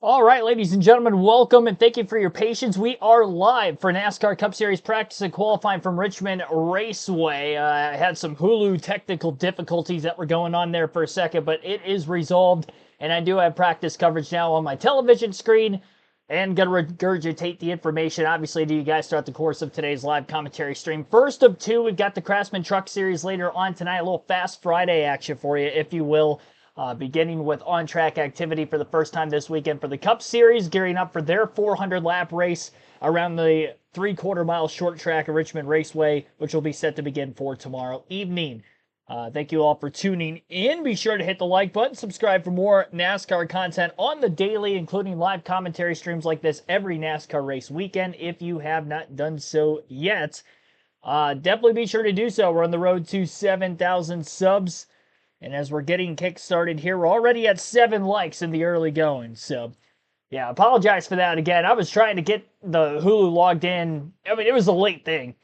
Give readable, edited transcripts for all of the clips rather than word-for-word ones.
All right, ladies and gentlemen, welcome and thank you for your patience. We are live for NASCAR Cup Series practice and qualifying from Richmond Raceway. I had some Hulu technical difficulties that were going on there for a second, but it is resolved, and I do have practice coverage now on my television screen and going to regurgitate the information, obviously, to you guys throughout the course of today's live commentary stream. First of two, we've got the Craftsman Truck Series later on tonight, a little Fast Friday action for you, if you will. Beginning with on-track activity for the first time this weekend for the Cup Series, gearing up for their 400-lap race around the three-quarter-mile short track of Richmond Raceway, which will be set to begin for tomorrow evening. Thank you all for tuning in. Be sure to hit the like button, subscribe for more NASCAR content on the daily, including live commentary streams like this every NASCAR race weekend if you have not done so yet. Definitely be sure to do so. We're on the road to 7,000 subs. And as we're getting kick-started here, we're already at 7 likes in the early going. So, yeah, apologize for that again. I was trying to get the Hulu logged in. I mean, it was a late thing.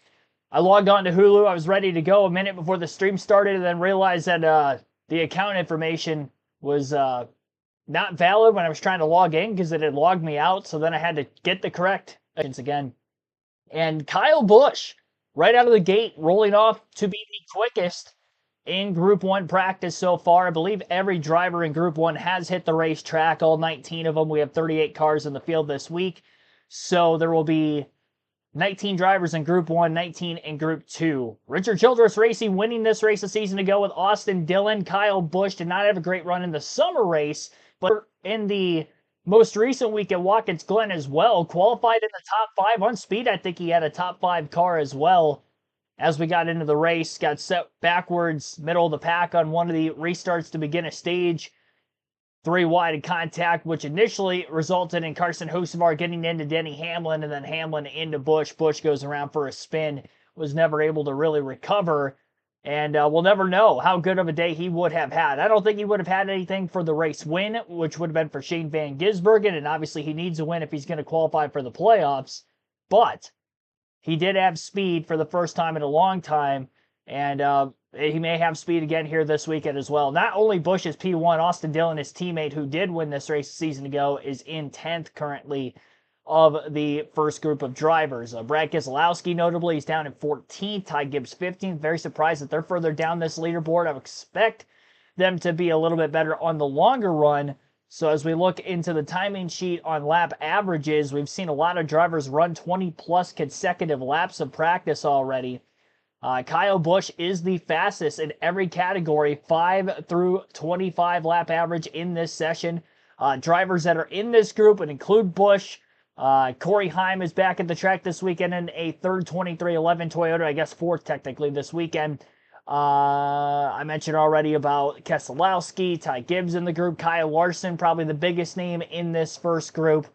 I logged on to Hulu. I was ready to go a minute before the stream started and then realized that the account information was not valid when I was trying to log in because it had logged me out. So then I had to get the correct again. And Kyle Busch, right out of the gate, rolling off to be the quickest in Group 1 practice so far. I believe every driver in Group 1 has hit the racetrack, all 19 of them. We have 38 cars in the field this week. So there will be 19 drivers in Group 1, 19 in Group 2. Richard Childress Racing winning this race a season ago with Austin Dillon. Kyle Busch did not have a great run in the summer race, but in the most recent week at Watkins Glen as well, qualified in the top 5 on speed. I think he had a top 5 car as well. As we got into the race, got set backwards, middle of the pack on one of the restarts to begin a stage. 3 wide in contact, which initially resulted in Carson Hocevar getting into Denny Hamlin, and then Hamlin into Busch. Busch goes around for a spin, was never able to really recover, and we'll never know how good of a day he would have had. I don't think he would have had anything for the race win, which would have been for Shane Van Gisbergen, and obviously he needs a win if he's going to qualify for the playoffs, but he did have speed for the first time in a long time, and he may have speed again here this weekend as well. Not only Busch is P1, Austin Dillon, his teammate who did win this race a season ago, is in 10th currently of the first group of drivers. Brad Keselowski, notably, is down in 14th. Ty Gibbs, 15th. Very surprised that they're further down this leaderboard. I would expect them to be a little bit better on the longer run. So as we look into the timing sheet on lap averages, we've seen a lot of drivers run 20-plus consecutive laps of practice already. Kyle Busch is the fastest in every category, 5 through 25 lap average in this session. Drivers that are in this group would include Busch. Corey Heim is back at the track this weekend in a third 2311 Toyota, I guess fourth technically this weekend. I mentioned already about Keselowski, Ty Gibbs in the group, Kyle Larson, probably the biggest name in this first group.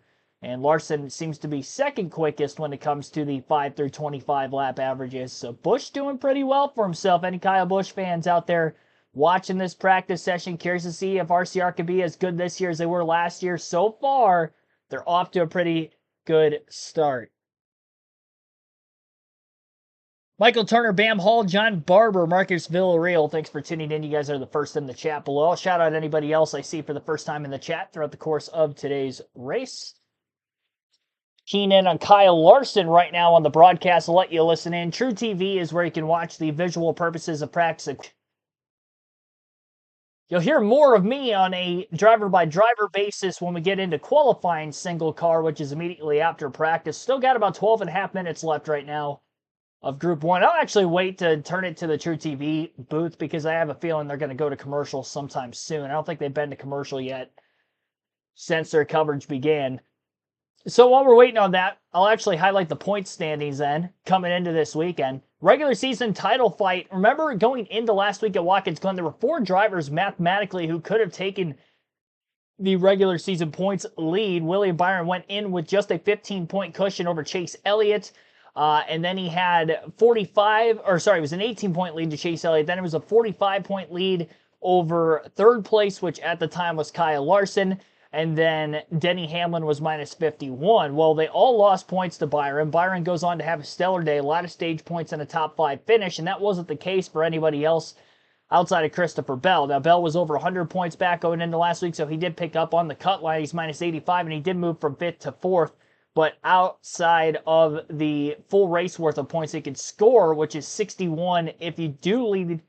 And Larson seems to be second quickest when it comes to the 5 through 25 lap averages. So Busch doing pretty well for himself. Any Kyle Busch fans out there watching this practice session, curious to see if RCR can be as good this year as they were last year. So far, they're off to a pretty good start. Michael Turner, Bam Hall, John Barber, Marcus Villarreal, thanks for tuning in. You guys are the first in the chat below. I'll shout out anybody else I see for the first time in the chat throughout the course of today's race. Keen in on Kyle Larson right now on the broadcast. I'll let you listen in. True TV is where you can watch the visual purposes of practice. You'll hear more of me on a driver-by-driver basis when we get into qualifying single car, which is immediately after practice. Still got about 12 and a half minutes left right now of Group 1. I'll actually wait to turn it to the True TV booth because I have a feeling they're going to go to commercial sometime soon. I don't think they've been to commercial yet since their coverage began. So while we're waiting on that, I'll actually highlight the point standings then coming into this weekend. Regular season title fight. Remember going into last week at Watkins Glen, there were 4 drivers mathematically who could have taken the regular season points lead. William Byron went in with just a 15-point cushion over Chase Elliott. And then he had it was an 18-point lead to Chase Elliott. Then it was a 45-point lead over third place, which at the time was Kyle Larson. And then Denny Hamlin was minus 51. Well, they all lost points to Byron. Byron goes on to have a stellar day, a lot of stage points and a top 5 finish, and that wasn't the case for anybody else outside of Christopher Bell. Now, Bell was over 100 points back going into last week, so he did pick up on the cut line. He's minus 85, and he did move from 5th to 4th. But outside of the full race worth of points he could score, which is 61, if you do lead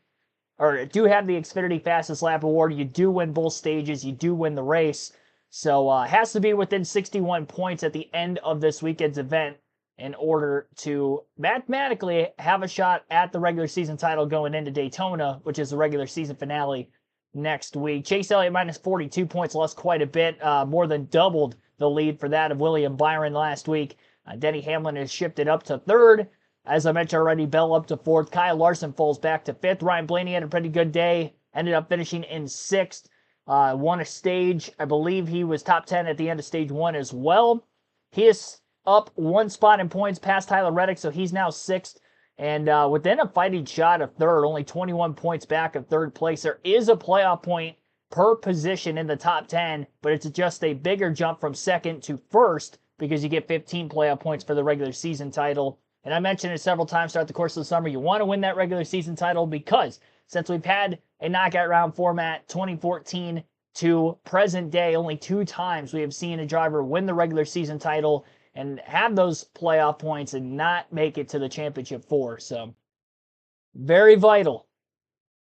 or do have the Xfinity Fastest Lap Award, you do win both stages, you do win the race. So it has to be within 61 points at the end of this weekend's event in order to mathematically have a shot at the regular season title going into Daytona, which is the regular season finale next week. Chase Elliott minus 42 points, lost quite a bit, more than doubled the lead for that of William Byron last week. Denny Hamlin has shifted up to 3rd. As I mentioned already, Bell up to 4th. Kyle Larson falls back to 5th. Ryan Blaney had a pretty good day, ended up finishing in 6th. Won a stage. I believe he was top 10 at the end of stage 1 as well. He is up 1 spot in points past Tyler Reddick, so he's now 6th. And within a fighting shot of 3rd, only 21 points back of 3rd place. There is a playoff point per position in the top 10, but it's just a bigger jump from 2nd to 1st because you get 15 playoff points for the regular season title. And I mentioned it several times throughout the course of the summer. You want to win that regular season title because since we've had a knockout round format 2014 to present day, only 2 times we have seen a driver win the regular season title and have those playoff points and not make it to the championship 4. So very vital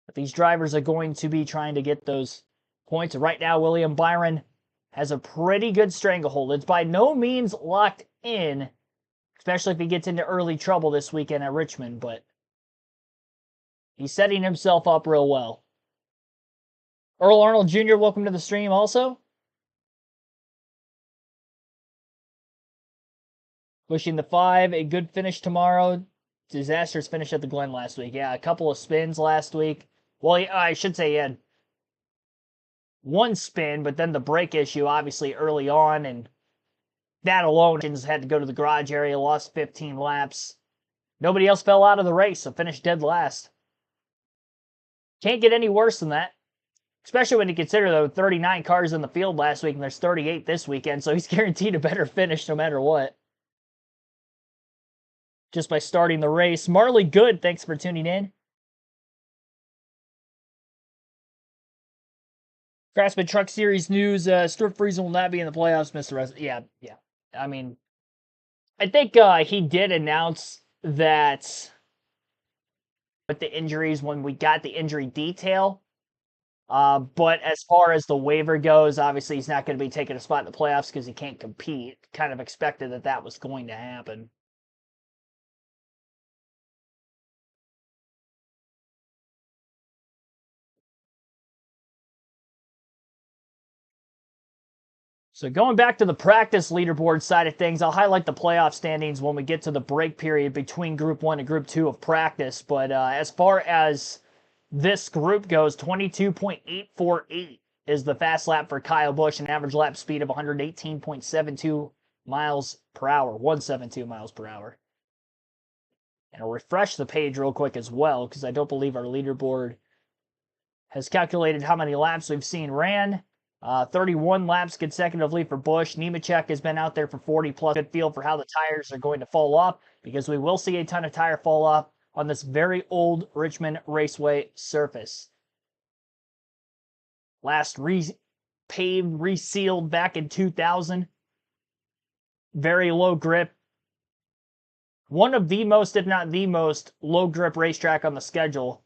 that these drivers are going to be trying to get those points. Right now, William Byron has a pretty good stranglehold. It's by no means locked in, especially if he gets into early trouble this weekend at Richmond, but he's setting himself up real well. Earl Arnold Jr., welcome to the stream also. Pushing the 5, a good finish tomorrow. Disastrous finish at the Glen last week. Yeah, a couple of spins last week. Well, I should say he had 1 spin, but then the brake issue obviously early on, and that alone had to go to the garage area, lost 15 laps. Nobody else fell out of the race, so finished dead last. Can't get any worse than that. Especially when you consider there were 39 cars in the field last week, and there's 38 this weekend, so he's guaranteed a better finish no matter what. Just by starting the race. Marley Good, thanks for tuning in. Craftsman Truck Series news, Stuart Friesen will not be in the playoffs, Mr. Res. Yeah. I mean, I think he did announce that with the injuries when we got the injury detail. But as far as the waiver goes, obviously he's not going to be taking a spot in the playoffs because he can't compete. Kind of expected that was going to happen. So going back to the practice leaderboard side of things, I'll highlight the playoff standings when we get to the break period between Group 1 and Group 2 of practice. But as far as this group goes, 22.848 is the fast lap for Kyle Busch, an average lap speed of 118.72 miles per hour, 172 miles per hour. And I'll refresh the page real quick as well, because I don't believe our leaderboard has calculated how many laps we've seen ran. 31 laps consecutively for Busch. Nemechek has been out there for 40 plus. Good feel for how the tires are going to fall off, because we will see a ton of tire fall off on this very old Richmond Raceway surface. Last paved, resealed back in 2000. Very low grip. One of the most, if not the most, low grip racetrack on the schedule.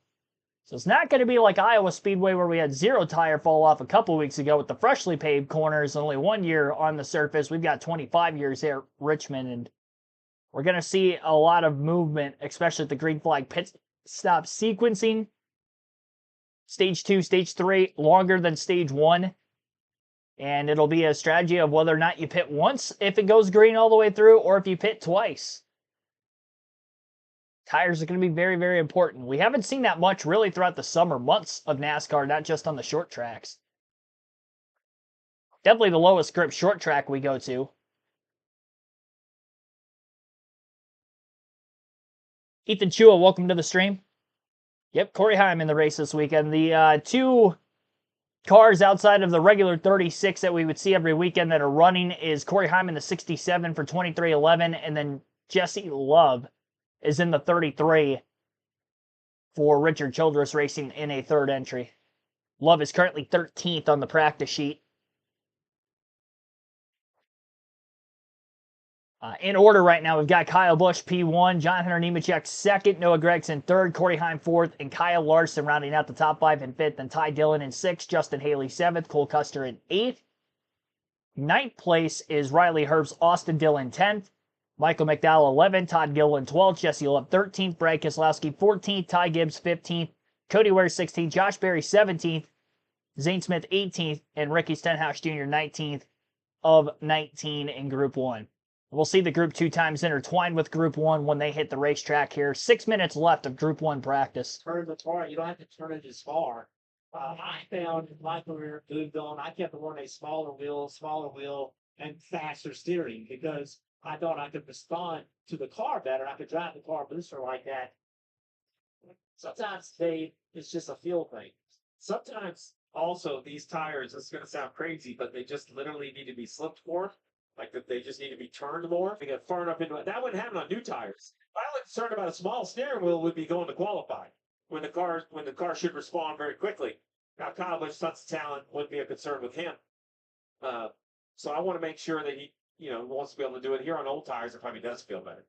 So it's not going to be like Iowa Speedway where we had 0 tire fall off a couple weeks ago with the freshly paved corners, only 1 year on the surface. We've got 25 years here at Richmond, and we're going to see a lot of movement, especially at the green flag pit stop sequencing. Stage 2, Stage 3, longer than Stage 1. And it'll be a strategy of whether or not you pit once if it goes green all the way through, or if you pit twice. Tires are going to be very, very important. We haven't seen that much really throughout the summer months of NASCAR, not just on the short tracks. Definitely the lowest grip short track we go to. Ethan Chua, welcome to the stream. Yep, Corey Heim in the race this weekend. The 2 cars outside of the regular 36 that we would see every weekend that are running is Corey Heim in the 67 for 2311, and then Jesse Love is in the 33 for Richard Childress Racing in a third entry. Love is currently 13th on the practice sheet. In order right now, we've got Kyle Busch P1, John Hunter Nemechek second, Noah Gragson third, Corey Heim fourth, and Kyle Larson rounding out the top 5 in fifth, and Ty Dillon in sixth, Justin Haley seventh, Cole Custer in eighth. Ninth place is Riley Herbst, Austin Dillon 10th, Michael McDowell 11th, Todd Gilliland 12th, Jesse Love 13th, Brad Keselowski 14th, Ty Gibbs 15th, Cody Ware 16th, Josh Berry 17th, Zane Smith 18th, and Ricky Stenhouse Jr. 19th of 19 in Group 1. We'll see the Group 2 times intertwined with Group 1 when they hit the racetrack here. 6 minutes left of Group 1 practice. Turn the car. You don't have to turn it as far. I found my career moved on. I kept running a smaller wheel, and faster steering because I thought I could respond to the car better. I could drive the car booster like that. Sometimes it's just a feel thing. Sometimes also these tires, it's going to sound crazy, but they just literally need to be slipped more. Like that they just need to be turned more. They get far enough into it. That wouldn't happen on new tires. My only concern about a small steering wheel would be going to qualify when the car should respond very quickly. Now Kyle Busch, tons of talent, wouldn't be a concern with him. So I want to make sure that he, wants to be able to do it here on old tires. It probably does feel better.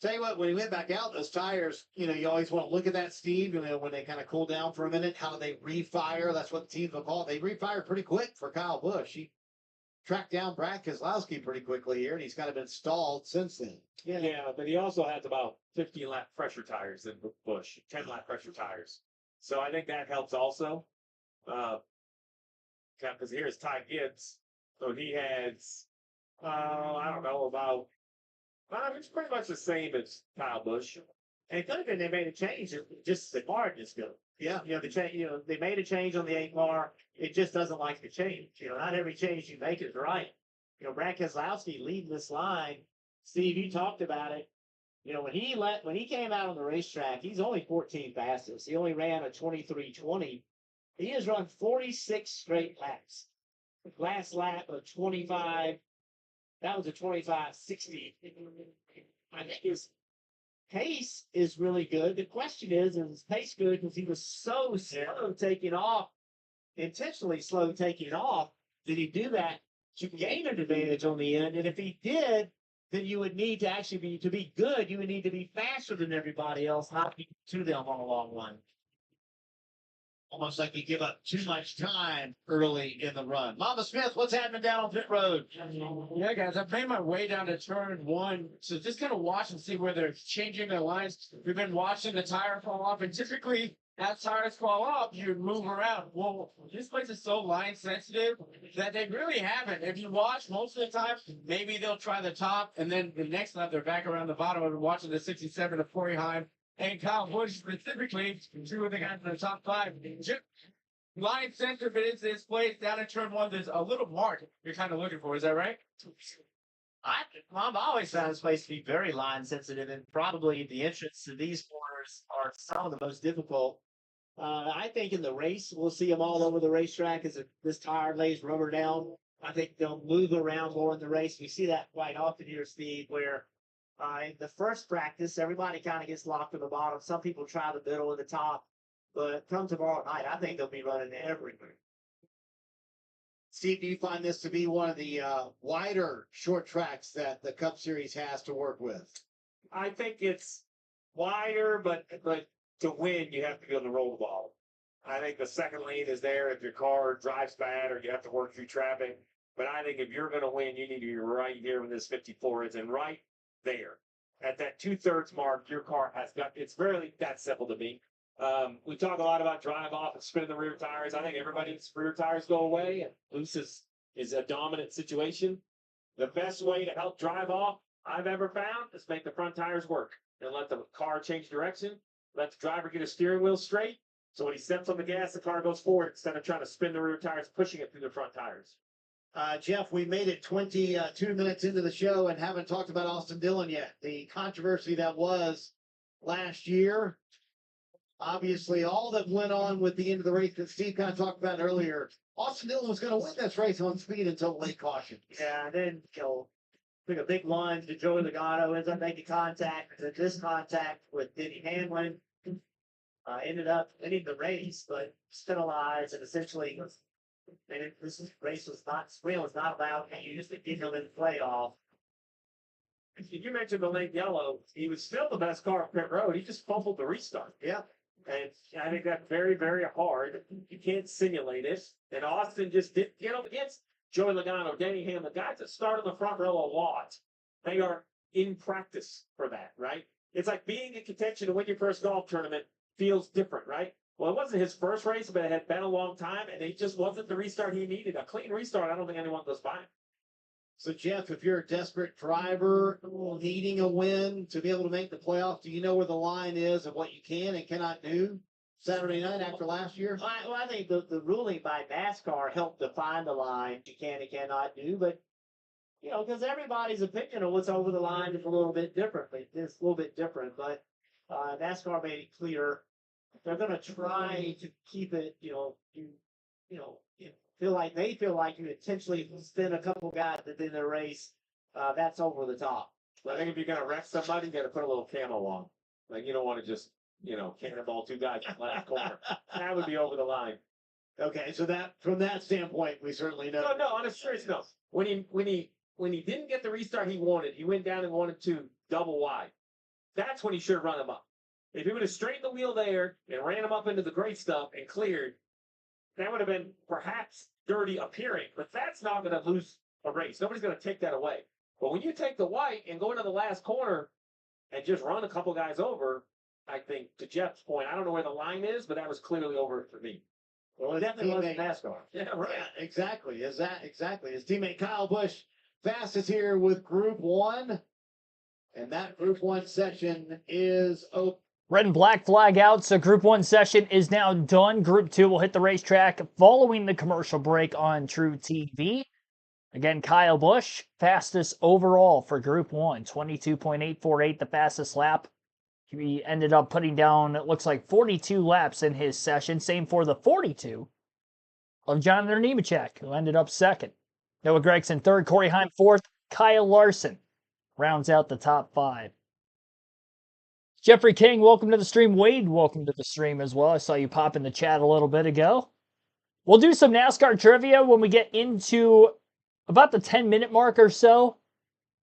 Tell you what, when he went back out, those tires, you always want to look at that, Steve, when they kind of cool down for a minute, how do they refire? That's what the teams will call it. They refire pretty quick for Kyle Busch. He tracked down Brad Keselowski pretty quickly here, and he's kind of been stalled since then. Yeah, but he also has about 15-lap pressure tires than Busch, 10-lap pressure tires. So I think that helps also. Because here's Ty Gibbs. So he has, I don't know, about, it's pretty much the same as Kyle Busch. And it could have been they made a change, just the car just go. Yeah. They made a change on the 8 car. It just doesn't like the change. Not every change you make is right. Brad Keselowski leading this line. Steve, you talked about it. When he came out on the racetrack, he's only 14 fastest. He only ran a 23:20. He has run 46 straight laps. Last lap of 25. That was a 25:60. I think his pace is really good. The question is his pace good because he was so slow taking off, intentionally slow taking off? Did he do that to gain an advantage on the end? And if he did, then you would need to actually to be good, you would need to be faster than everybody else, not be to them on a long run. Almost like you give up too much time early in the run. Mama Smith, what's happening down on pit road? Yeah, guys, I've made my way down to turn 1. So just kind of watch and see where they're changing their lines. We've been watching the tire fall off, and typically as tires fall off, you move around. Well, this place is so line sensitive that they really haven't. If you watch most of the time, maybe they'll try the top, and then the next lap they're back around the bottom. I've been watching the 67 of Corey Heim and Kyle Busch specifically, 2 of the guys in the top 5. Line center, but it's this place down in turn 1. There's a little mark you're kind of looking for. Is that right? I've always found this place to be very line sensitive, and probably the entrance to these corners are some of the most difficult. I think in the race, we'll see them all over the racetrack as this tire lays rubber down. I think they'll move around more in the race. We see that quite often here, Steve, where in the first practice, everybody kind of gets locked at the bottom. Some people try the middle and the top, but come tomorrow night, I think they'll be running everywhere. Steve, do you find this to be one of the wider short tracks that the Cup Series has to work with? I think it's wider, but to win, you have to be able to roll the ball. I think the second lane is there if your car drives bad or you have to work through traffic. But I think if you're going to win, you need to be right here when this 54 is, and right there. At that 2/3 mark, your car has got, it's really that simple to me. We talk a lot about drive off and spinning the rear tires. I think everybody's rear tires go away, and loose is a dominant situation. The best way to help drive off I've ever found is make the front tires work and let the car change direction. Let the driver get his steering wheel straight. So when he steps on the gas, the car goes forward instead of trying to spin the rear tires, pushing it through the front tires. Jeff, we made it 22 minutes into the show and haven't talked about Austin Dillon yet. The controversy that was last year. Obviously, all that went on with the end of the race that Steve kind of talked about earlier. Austin Dillon was going to win this race on speed until late caution. Yeah, and then, took a big lunge to Joey Logano, ends up making contact. This contact with Denny Hamlin. ended up winning the race, but penalized and essentially this race was not, sprint was not allowed to use the Eagle in the playoff. You mentioned the late yellow. He was still the best car on pit road. He just fumbled the restart. Yeah. And I think that's very, very hard. You can't simulate it. And Austin just didn't get up against Joey Logano, Denny Ham, the guys that start on the front row a lot. They are in practice for that, right? It's like being in contention to win your first golf tournament feels different, right? Well, it wasn't his first race, but it had been a long time, and it just wasn't the restart he needed. A clean restart, I don't think anyone goes by him. So, Jeff, if you're a desperate driver needing a win to be able to make the playoff, do you know where the line is of what you can and cannot do Saturday night after last year? Well, I think the ruling by NASCAR helped define the line you can and cannot do, but you know, because everybody's opinion on what's over the line is a little bit different. It's a little bit different, but NASCAR made it clear they're going to try to keep it. You feel like you intentionally spin a couple guys within the race. That's over the top. But I think if you're going to wreck somebody, you got to put a little camo on. Like, you don't want to just, cannonball two guys in the last corner. That would be over the line. Okay, so that from that standpoint, we certainly know. No, on a serious note, when he didn't get the restart he wanted, he went down and wanted to double wide. That's when he should have run him up. If he would have straightened the wheel there and ran him up into the great stuff and cleared, that would have been perhaps dirty appearing, but that's not going to lose a race. Nobody's going to take that away. But when you take the white and go into the last corner and just run a couple guys over, I think, to Jeff's point, I don't know where the line is, but that was clearly over for me. Well, it definitely wasn't NASCAR. Yeah, right. Yeah, exactly. Exactly. His teammate Kyle Busch fastest here with Group 1. And that Group 1 session is open. Red and black flag out, so Group 1 session is now done. Group 2 will hit the racetrack following the commercial break on True TV. Again, Kyle Busch, fastest overall for Group 1, 22.848, the fastest lap. He ended up putting down, it looks like, 42 laps in his session. Same for the 42 of Jonathan Nemechek, who ended up second. Noah Gragson third, Corey Heim fourth, Kyle Larson rounds out the top 5. Jeffrey King, welcome to the stream. Wade, welcome to the stream as well. I saw you pop in the chat a little bit ago. We'll do some NASCAR trivia when we get into about the 10-minute mark or so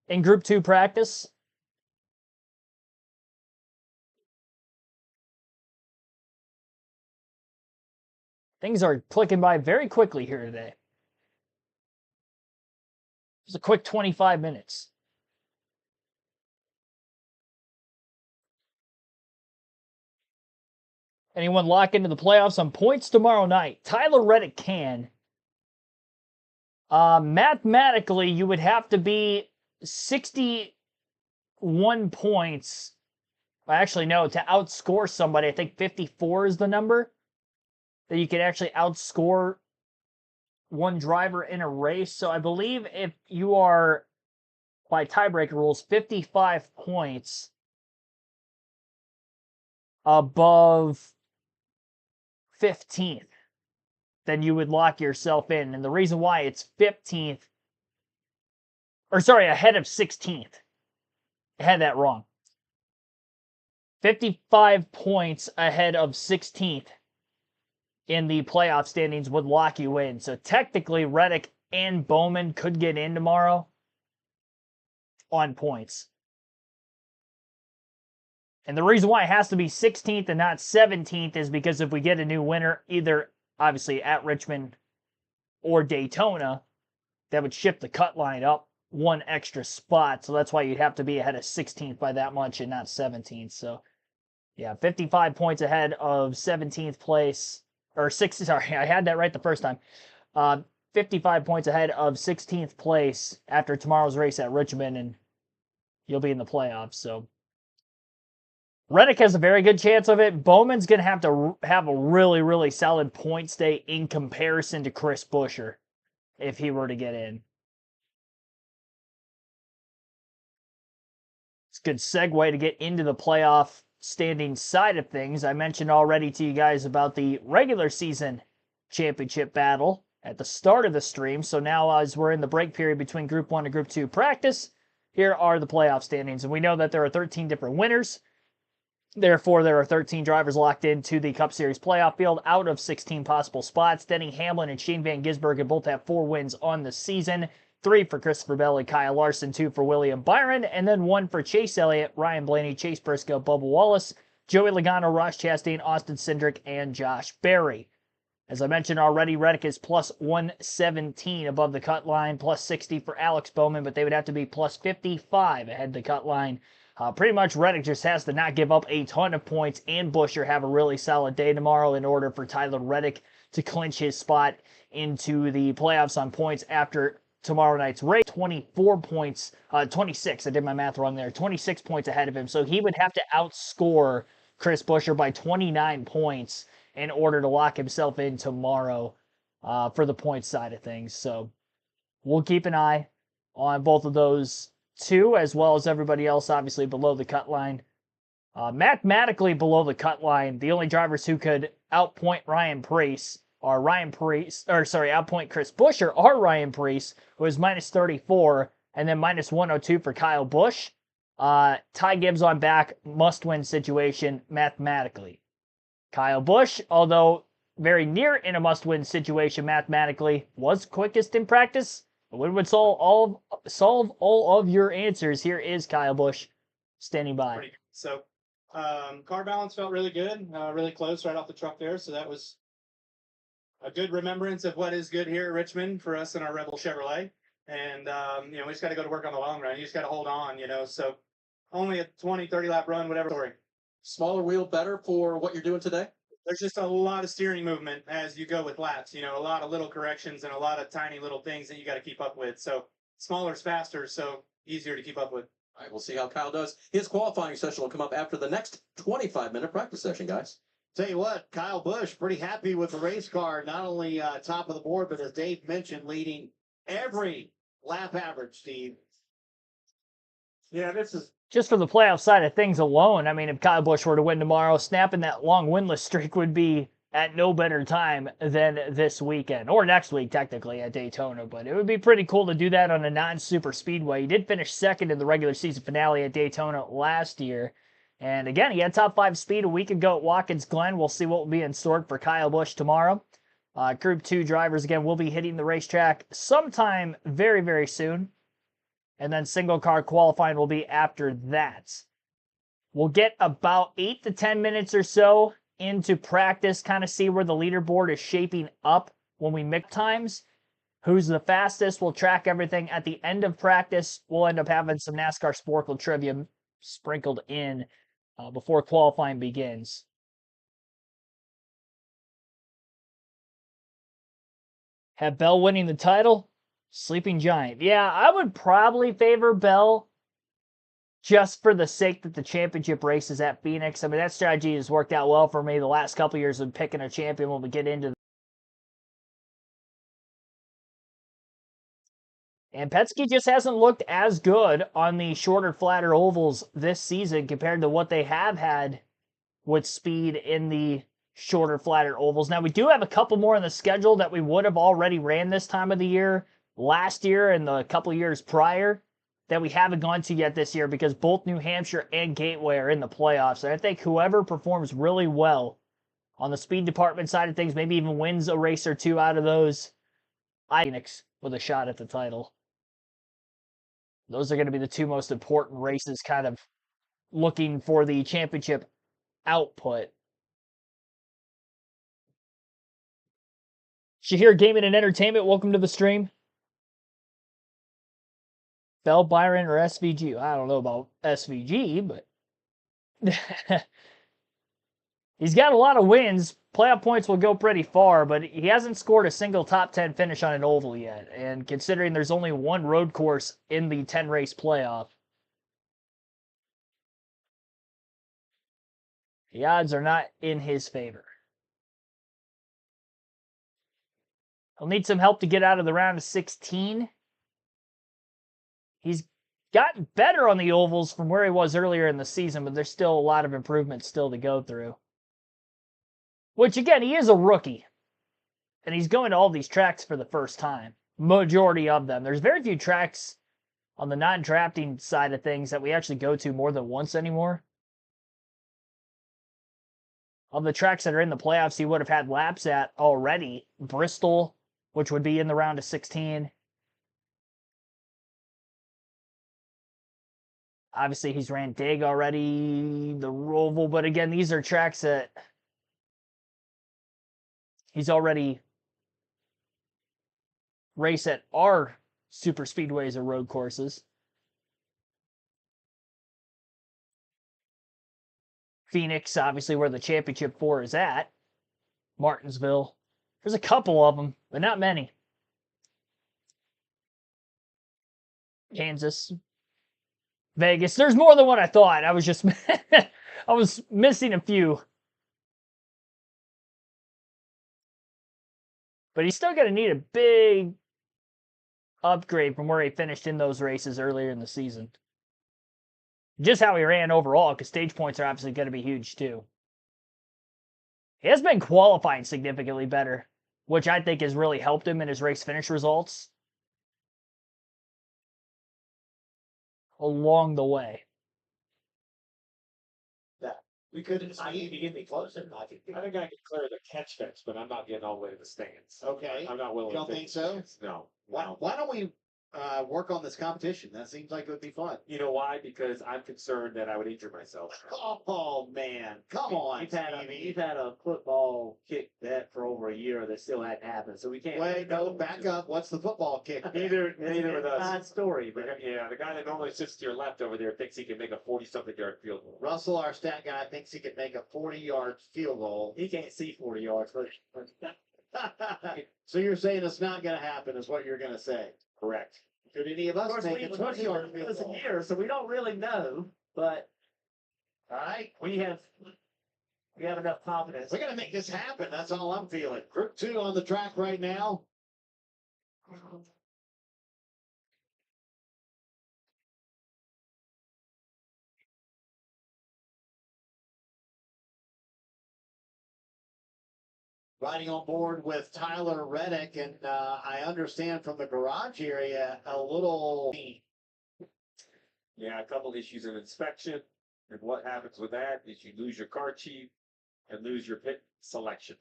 in Group 2 practice. Things are clicking by very quickly here today. Just a quick 25 minutes. Anyone lock into the playoffs on points tomorrow night? Tyler Reddick can. Mathematically, you would have to be 61 points. Actually, no, to outscore somebody. I think 54 is the number that you could actually outscore one driver in a race. So I believe if you are, by tiebreaker rules, 55 points above 15th, then you would lock yourself in. And the reason why it's 15th, ahead of 16th. I had that wrong. 55 points ahead of 16th in the playoff standings would lock you in. So technically, Reddick and Bowman could get in tomorrow on points. And the reason why it has to be 16th and not 17th is because if we get a new winner, either obviously at Richmond or Daytona, that would shift the cut line up one extra spot. So that's why you'd have to be ahead of 16th by that much and not 17th. So yeah, 55 points ahead of 17th place. Or 60, sorry, I had that right the first time. 55 points ahead of 16th place after tomorrow's race at Richmond, and you'll be in the playoffs. So Reddick has a very good chance of it. Bowman's going to have a really, really solid points day in comparison to Chris Buescher if he were to get in. It's a good segue to get into the playoff standing side of things. I mentioned already to you guys about the regular season championship battle at the start of the stream. So now as we're in the break period between Group 1 and Group 2 practice, here are the playoff standings. And we know that there are 13 different winners. Therefore, there are 13 drivers locked into the Cup Series playoff field out of 16 possible spots. Denny Hamlin and Shane Van Gisbergen both have 4 wins on the season. 3 for Christopher Bell and Kyle Larson, 2 for William Byron, and then 1 for Chase Elliott, Ryan Blaney, Chase Briscoe, Bubba Wallace, Joey Logano, Ross Chastain, Austin Cindric, and Josh Berry. As I mentioned already, Reddick is plus 117 above the cut line, plus 60 for Alex Bowman, but they would have to be plus 55 ahead the cut line. Pretty much Reddick just has to not give up a ton of points and Buescher have a really solid day tomorrow in order for Tyler Reddick to clinch his spot into the playoffs on points after tomorrow night's race. 24 points, 26, I did my math wrong there, 26 points ahead of him. So he would have to outscore Chris Buescher by 29 points in order to lock himself in tomorrow for the points side of things. So we'll keep an eye on both of those two, as well as everybody else, obviously, below the cut line. Mathematically below the cut line, the only drivers who could outpoint outpoint Chris Buescher are Ryan Preece, who is minus 34, and then minus 102 for Kyle Busch. Ty Gibbs on back, must-win situation mathematically. Kyle Busch, although very near in a must-win situation mathematically, was quickest in practice. The win would solve all of your answers. Here is Kyle Busch standing by. So, car balance felt really good, really close right off the truck there. So that was a good remembrance of what is good here at Richmond for us in our Rebel Chevrolet. And, we just got to go to work on the long run. You just got to hold on, so only a 20, 30 lap run, whatever. Story. Smaller wheel better for what you're doing today? There's just a lot of steering movement as you go with laps, a lot of little corrections and a lot of tiny little things that you got to keep up with. So smaller is faster, so easier to keep up with. All right, we'll see how Kyle does. His qualifying session will come up after the next 25-minute practice session, guys. Tell you what, Kyle Busch, pretty happy with the race car, not only top of the board, but as Dave mentioned, leading every lap average, Steve. Yeah, this is Just for the playoff side of things alone, I mean, if Kyle Busch were to win tomorrow, snapping that long winless streak would be at no better time than this weekend, or next week, technically, at Daytona. But it would be pretty cool to do that on a non-super speedway. He did finish second in the regular season finale at Daytona last year. And again, he had top 5 speed a week ago at Watkins Glen. We'll see what will be in store for Kyle Busch tomorrow. Group 2 drivers, again, will be hitting the racetrack sometime very, very soon. And then single car qualifying will be after that. We'll get about 8 to 10 minutes or so into practice, kind of see where the leaderboard is shaping up when we mix times. Who's the fastest? We'll track everything at the end of practice. We'll end up having some NASCAR Sporkle trivia sprinkled in before qualifying begins. Have Bell winning the title? Sleeping Giant. Yeah, I would probably favor Bell just for the sake that the championship race is at Phoenix. I mean, that strategy has worked out well for me the last couple years of picking a champion when we get into the... And Penske just hasn't looked as good on the shorter, flatter ovals this season compared to what they have had with speed in the shorter, flatter ovals. Now, we do have a couple more on the schedule that we would have already ran this time of the year last year and the couple years prior that we haven't gone to yet this year because both New Hampshire and Gateway are in the playoffs. And I think whoever performs really well on the speed department side of things, maybe even wins a race or two out of those, Phoenix with a shot at the title. Those are going to be the 2 most important races kind of looking for the championship output. Shahir Gaming and Entertainment, welcome to the stream. Bell, Byron, or SVG? I don't know about SVG, but he's got a lot of wins. Playoff points will go pretty far, but he hasn't scored a single top 10 finish on an oval yet. And considering there's only one road course in the 10-race playoff, the odds are not in his favor. He'll need some help to get out of the round of 16. He's gotten better on the ovals from where he was earlier in the season, but there's still a lot of improvements still to go through. Which, again, he is a rookie. And he's going to all these tracks for the first time. Majority of them. There's very few tracks on the non-drafting side of things that we actually go to more than once anymore. of the tracks that are in the playoffs he would have had laps at already. Bristol, which would be in the round of 16. Obviously, he's ran Dig already, the Roval, but again, these are tracks that he's already raced at our super speedways or road courses. Phoenix, obviously, where the championship 4 is at. Martinsville. There's a couple of them, but not many. Kansas. Vegas. There's more than what I thought. I was just I was missing a few. But he's still going to need a big upgrade from where he finished in those races earlier in the season. Just how he ran overall, because stage points are obviously going to be huge too. He has been qualifying significantly better, which I think has really helped him in his race finish results along the way. We couldn't I need to get me closer. I think I can clear the catch fence, but I'm not getting all the way to the stands. Okay. I'm not willing. You don't to think so? No. Why don't we work on this competition? That seems like it would be fun. You know why? Because I'm concerned that I would injure myself. Oh man, come on, You've had a football kick bet for over a year that still hadn't happened, so we can't. Wait, no, back up. What's the football kick? Neither with us. Odd story, but Yeah, the guy that normally sits to your left over there thinks he can make a 40-something yard field goal. Russell, our stat guy, thinks he could make a 40-yard field goal. he can't see 40 yards. But So you're saying it's not going to happen, is what you're going to say? Correct. Could any of of us course, make we a 20-yard field was a goal? year, so we don't really know. But All right, we have enough confidence. we're going to make this happen. That's all I'm feeling. Group 2 on the track right now. Riding on board with Tyler Reddick, and I understand from the garage area a little. Yeah, a couple issues in inspection. And what happens with that is you lose your car chief and lose your pit selection.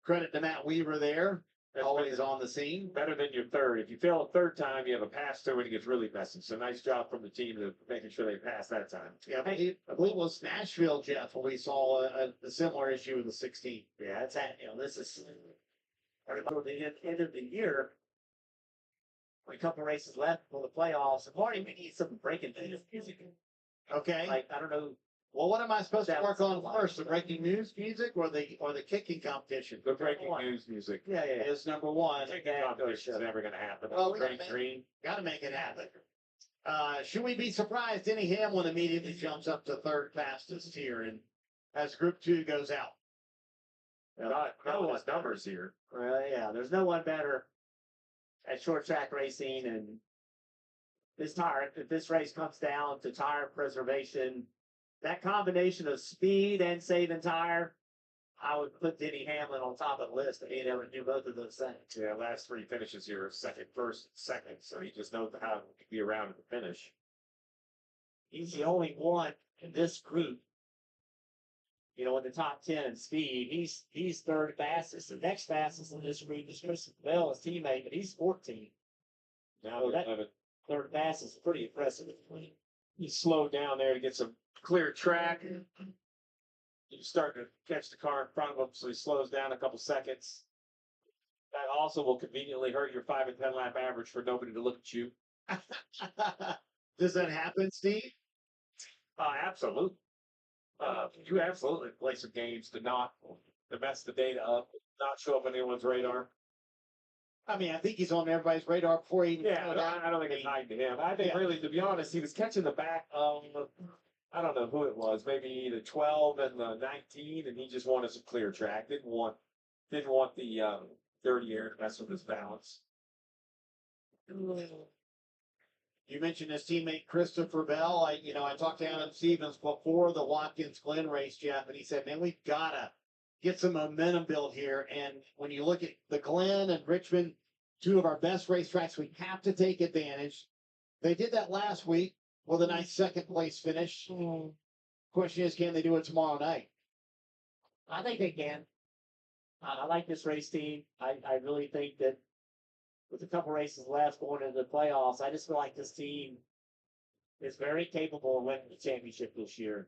Credit to Matt Weaver there, That's always on the scene. better than your third. If you fail a third time, you have a pass through and it gets really messy. So nice job from the team to making sure they pass that time. Yeah, I believe it was Nashville, Jeff, where we saw a similar issue in the 16. Yeah, it's at this is toward the end of the year. A couple races left for the playoffs, and Marty, we need some breaking music. Okay. Like I don't know. Well, what am I supposed to That work was on a lot. first? The breaking news music or the kicking competition? The breaking news music. Yeah. Is number one. Kicking competition is never going to happen. Well, we gotta Green, make- green. Got to make it happen. Should we be surprised? Denny Hamlin immediately jumps up to third fastest here, and as Group 2 goes out. Not his numbers here. Well, yeah, there's no one better at short track racing, and if this race comes down to tire preservation, that combination of speed and saving tire, I would put Denny Hamlin on top of the list of being able to do both of those things. Yeah, last three finishes here are second, first, second. So he just knows how to be around at the finish. He's the only one in this group, in the top 10 in speed. He's third fastest. The next fastest in this group is Christopher Bell, his teammate, but he's 14. Now Oh, they're that- 11. Third fastest is pretty impressive. You slow down there to get some clear track. You start to catch the car in front of him, so he slows down a couple seconds. That also will conveniently hurt your 5 and 10 lap average for nobody to look at you. Does that happen, Steve? Absolutely. You absolutely play some games to mess the data up, not show up on anyone's radar. I mean, I think he's on everybody's radar before he even Yeah, showed up. I don't think it's hiding to him. I think Yeah. really, to be honest, he was catching the back of, I don't know who it was, maybe the 12 and the 19, and he just wanted some clear track. Didn't want the dirty air to mess with his balance. You mentioned his teammate Christopher Bell. I talked to Adam Stevens before the Watkins Glen race, Jeff, and he said, "Man, we've gotta get some momentum built here." And when you look at the Glen and Richmond, two of our best racetracks, we have to take advantage. They did that last week with a nice second place finish. Question is, can they do it tomorrow night? I think they can. I like this race team. I really think that with a couple races left going into the playoffs, I just feel like this team is very capable of winning the championship this year.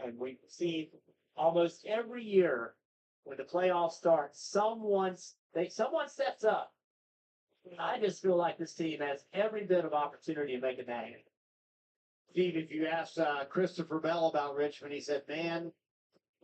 And we've seen almost every year when the playoffs start, someone steps up. I just feel like this team has every bit of opportunity of making that happen. Steve, if you asked Christopher Bell about Richmond, he said, man,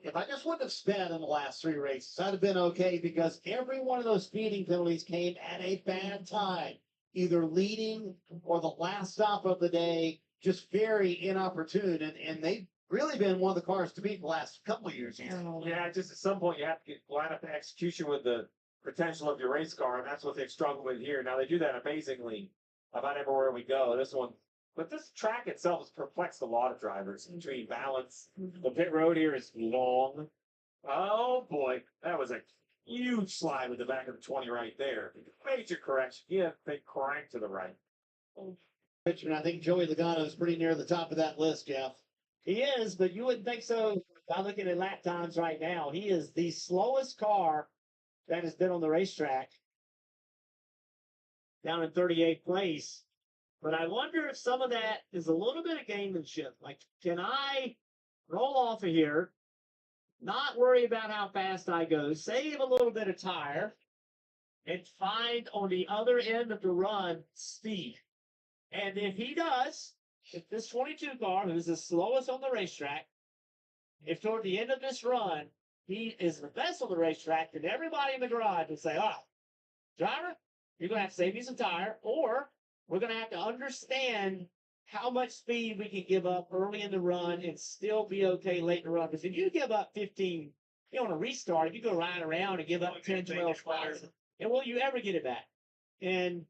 if I just wouldn't have sped in the last 3 races, I'd have been okay because every one of those speeding penalties came at a bad time, either leading or the last stop of the day, just very inopportune. And they've really been one of the cars to beat the last couple of years. Yeah, just at some point you have to line up the execution with the potential of your race car, and that's what they've struggled with here. Now they do that amazingly about everywhere we go. But this track itself has perplexed a lot of drivers between balance. The pit road here is long. Oh boy, that was a huge slide with the back of the 20 right there. Major correction. Yeah, they crank to the right. Richmond, I think Joey Logano is pretty near the top of that list, Jeff. He is, but you wouldn't think so by looking at lap times right now. He is the slowest car that has been on the racetrack, down in 38th place. But I wonder if some of that is a little bit of gamemanship. Like, can I roll off of here, not worry about how fast I go, save a little bit of tire, and find on the other end of the run speed? And if he does, if this 22 car, who's the slowest on the racetrack, if toward the end of this run, he is the best on the racetrack, then everybody in the garage will say, oh, driver, you're going to have to save me some tire, or we're going to have to understand how much speed we can give up early in the run and still be okay late in the run. Because if you give up 15, on a restart, if you go right around and give up 10, 12 spots, and will you ever get it back? And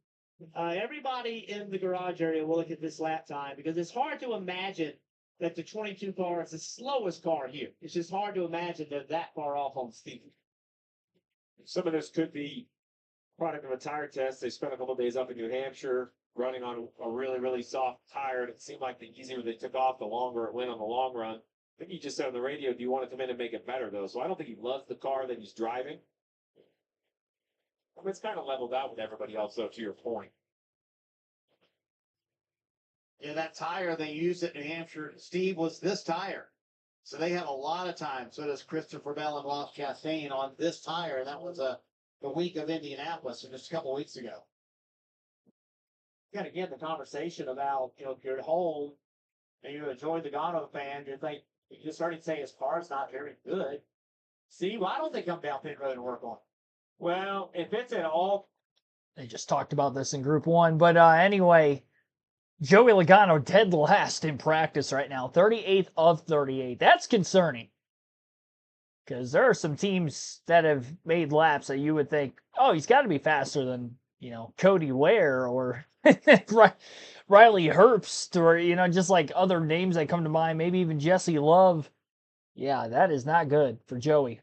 everybody in the garage area will look at this lap time because it's hard to imagine that the 22 car is the slowest car here. It's just hard to imagine they're that far off on speed. Some of this could be product of a tire test. They spent a couple of days up in New Hampshire running on a really, really soft tire. And it seemed like the easier they took off, the longer it went on the long run. I think he just said on the radio, do you want to come in and make it better, though? So I don't think he loves the car that he's driving. I mean, it's kind of leveled out with everybody else, though, to your point. Yeah, that tire they used at New Hampshire, Steve, was this tire. So they have a lot of time. So does Christopher Bell and Ross Chastain on this tire. And that was the week of Indianapolis, so just a couple of weeks ago. You got to get the conversation about, if you're at home and you enjoy the Gatto fan, you just started to say his car's not very good. See, why don't they come down pit road and work on it? Well, if it's at all, They just talked about this in Group 1. But anyway, Joey Logano dead last in practice right now. 38th of 38. That's concerning. Because there are some teams that have made laps that you would think, oh, he's got to be faster than, Cody Ware or Riley Herbst or, just like other names that come to mind. Maybe even Jesse Love. Yeah, that is not good for Joey.